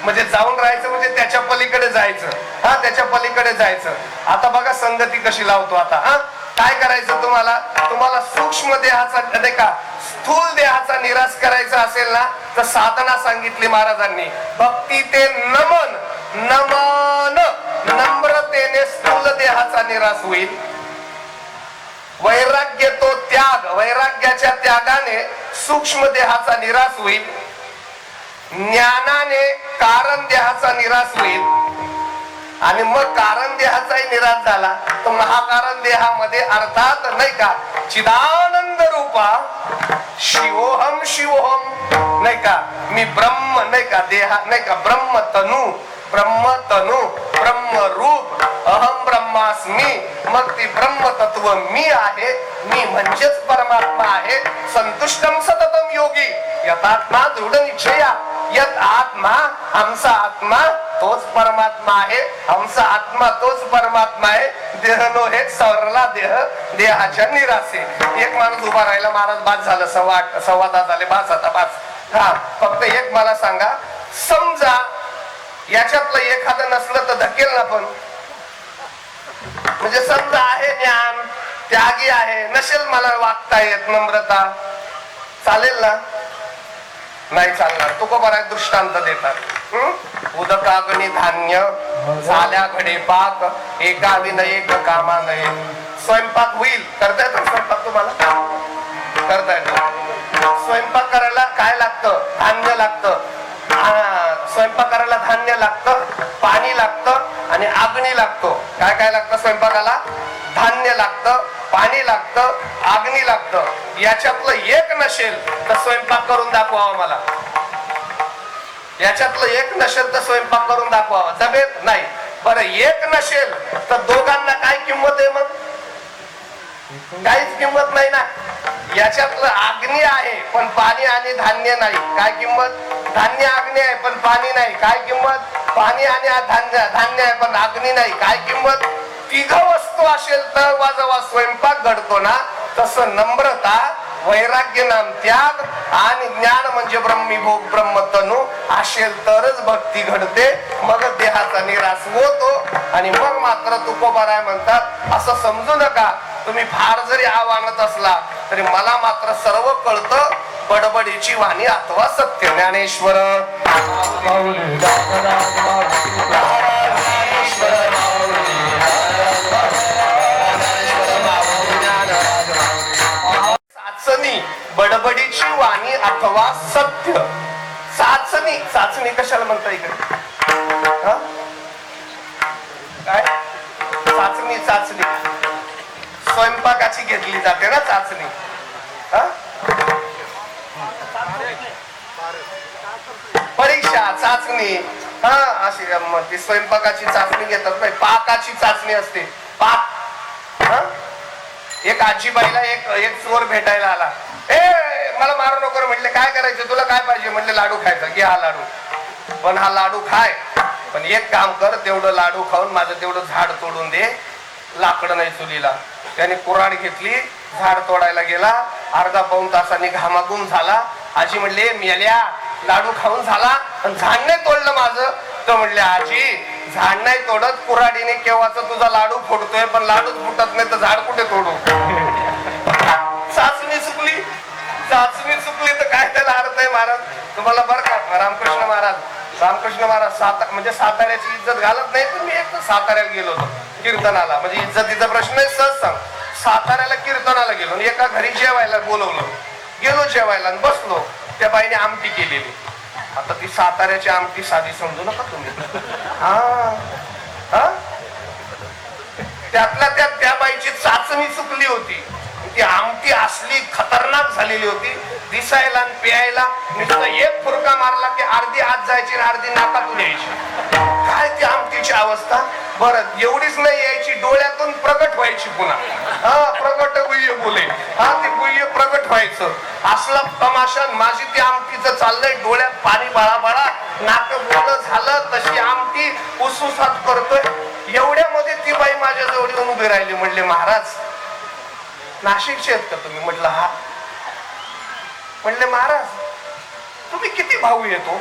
म्हणजे जाऊन राहायचं म्हणजे त्याच्या पलीकडे जायचं. हा, त्याच्या पलीकडे जायचं. आता बघा संगती कशी लावतो आता. हा, काय करायचं तुम्हाला सूक्ष्म देहाचा नाही का स्थूल देहाचा निराश करायचा असेल ना तर साधना सांगितली महाराजांनी. भक्ती ते नमन, नमन नम्रतेने स्थूल देहाचा निराश होईल. वैराग्य तो त्याग, वैराग्याच्या त्यागाने सूक्ष्म देहाचा निराश होईल. ज्ञानाने कारण देहाचा निराश होईल. आणि मग कारण देहाचाही निराश झाला तर महाकारण देहामध्ये अर्थात नाही का चिदानंद रूपा शिवोहम शिवोहम नाही का मी ब्रह्म नाही का देहा नाही का ब्रह्म तनु ब्रह्म रूप अहम ब्रह्मास्मी. मग ती ब्रह्म तत्व मी आहे. मी म्हणजेच परमात्मा आहे. संतुष्टम सततम योगी यथात्मा दृढ निश्चया. यत आत्मा आमचा आत्मा तोच परमात्मा आहे. आमचा आत्मा तोच परमात्मा आहे. देह नो हे सरला देह देहाच्या निराशे. एक माणूस उभा राहिला. महाराज बाद झालं. 8:15 झाले. बास आता बास. हा, फक्त एक मला सांगा, समजा याच्यातलं एखादं नसलं तर धकेल ना. पण म्हणजे समजा आहे ज्ञान, त्यागी आहे, नसेल मला वागता येत, नम्रता, चालेल ना? नाही चालणार. तुकोबाराय दृष्टांत देतात. उदकाग्नी धान्य झाल्या घडे पाक एका विन एक कामा नये. स्वयंपाक होईल. करता येतो स्वयंपाक तुम्हाला? करता येतो. स्वयंपाक करायला काय लागतं? धान्य लागतं. स्वयंपाक करायला धान्य लागतं, पाणी लागतं आणि अग्नी लागतो. काय काय लागतं स्वयंपाकाला? धान्य लागतं, पाणी लागतं, अग्नी लागतं. याच्यातलं एक नसेल तर स्वयंपाक करून दाखवावा मला. याच्यातलं एक नसेल तर स्वयंपाक करून दाखवावा. जमेल? नाही. बरं, एक नसेल तर दोघांना काय किंमत आहे? मग काहीच किंमत नाही ना. याच्यातलं अग्नी आहे पण पाणी आणि धान्य नाही. काय किंमत? धान्य अग्नी आहे पण पाणी नाही. काय किंमत? पाणी आणि धान्य आहे पण अग्नी नाही. काय किंमत? तिघ वस्तू असेल तर जेव्हा स्वयंपाक घडतो ना, तसं नम्रता, वैराग्य नाम त्याग आणि ज्ञान म्हणजे ब्रह्मीभोग ब्रह्मतनु असेल तरच भक्ती घडते. मग देहाचा निराश होतो आणि मग मात्र तुकोबाराय म्हणतात असं समजू नका. तुम्ही फार जरी आव्हानात असला तरी मला मात्र सर्व कळतं. बडबडीची वाणी अथवा सत्य. ज्ञानेश्वर चाचणी, बडबडीची वाणी अथवा सत्य. चाचणी, चाचणी कशाला म्हणता इकडे? काय चाचणी? चाचणी स्वयंपाकाची घेतली जाते ना चाचणी. परीक्षा, चाचणी. हा, अशी ती स्वयंपाकाची चाचणी घेतात. पाकाची चाचणी असते. पाक. एक आजीबाईला एक चोर भेटायला आला. मला मारू नको म्हटले. काय करायचं तुला? काय पाहिजे? म्हटले लाडू खायचा. घे हा लाडू. पण हा लाडू खाय, पण एक काम कर, तेवढं लाडू खाऊन माझं तेवढं झाड तोडून दे. लाकडं नाही चुलीला. त्याने कुऱ्हाड घेतली, झाड तोडायला गेला. अर्धा पाऊण तासाने घामाघूम झाला. आजी म्हणले मेल्या, लाडू खाऊन झाला पण झाड नाही तोडलं माझं. तर म्हणले आजी झाड नाही तोडत, कुऱ्हाडीने केव्हाच तुझा लाडू फोडतोय, पण लाडूच फुटत नाही तर झाड कुठे तोडू? चाचणी चुकली. चाचणी चुकली तर काय त्याला अर्थ आहे महाराज? तुम्हाला बरं का रामकृष्ण महाराज म्हणजे साताऱ्याची इज्जत घालत नाही. पण मी एक साताऱ्याला गेलो होतो कीर्तनाला. म्हणजे इज्जतीचा प्रश्न आहे. सहज सांग, साताऱ्याला कीर्तनाला गेलो आणि एका घरी जेवायला बोलवलं. गेलो जेवायला आणि बसलो. त्या बाईने आमटी केलेली. आता ती साताऱ्याची आमटी साधी समजू नका तुम्ही. त्यातल्या त्यात त्या बाईची चाचणी चुकली होती. ती आमटी असली खतरनाक झालेली होती. दिसायला आणि प्यायला नुसतं एक फुरका मारला की अर्धी आत जायची आणि अर्धी नाकातून यायची. काय ती आमटीची अवस्था. बरं, एवढीच नाही यायची, डोळ्यातून प्रगट व्हायची पुन्हा. प्रगट गुह्य बोले. ते गुह्य प्रगट व्हायचं. असला तमाशा. माझी ती आमटीचं चाललंय, डोळ्यात पाणी बाळा, नाक बोल झालं. तशी आमटी उसुसात करतोय. एवढ्यामध्ये ती बाई माझ्या जवळ येऊन उभी राहिली. म्हणले महाराज नाशिकचे आहेत का तुम्ही? म्हटलं हा. म्हणले महाराज तुम्ही किती भाऊ येतो?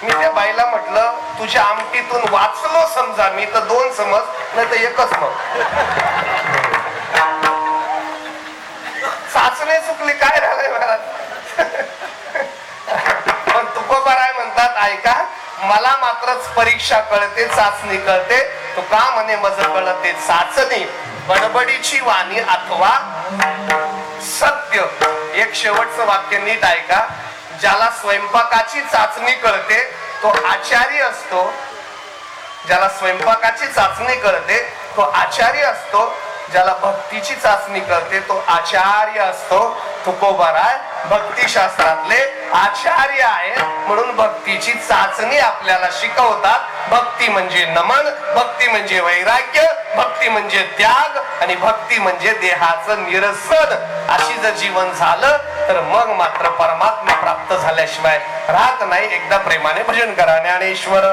मी त्या बाईला म्हटलं तुझ्या आमटीतून वाचलो समजा मी तर 2 समज नाही तर एकच मग. चाचणी चुकली काय झालंय महाराज. पण तुकोबाराय म्हणतात ऐका मला मात्रच परीक्षा कळते चाचणी कळते तो का म्हणे मज कळते चाचणी बडबडीची वाणी अथवा सत्य. एक शेवटचं वाक्य नीट ऐका. ज्याला स्वयंपाकाची चाचणी कळते तो आचारी असतो. ज्याला स्वयंपाकाची चाचणी कळते तो आचार्य असतो. ज्याला भक्तीची चाचणी करते तो आचार्य असतो. तुकोबाराय भक्तिशास्त्रातले आचार्य आहेत म्हणून भक्तीची चाचणी आपल्याला शिकवतात. भक्ती म्हणजे नमन, भक्ती म्हणजे वैराग्य, भक्ती म्हणजे त्याग आणि भक्ती म्हणजे देहाचं निरसन. अशी जर जीवन झालं तर मग मात्र परमात्मा प्राप्त झाल्याशिवाय राहत नाही. एकदा प्रेमाने भजन करा. ज्ञानेश्वर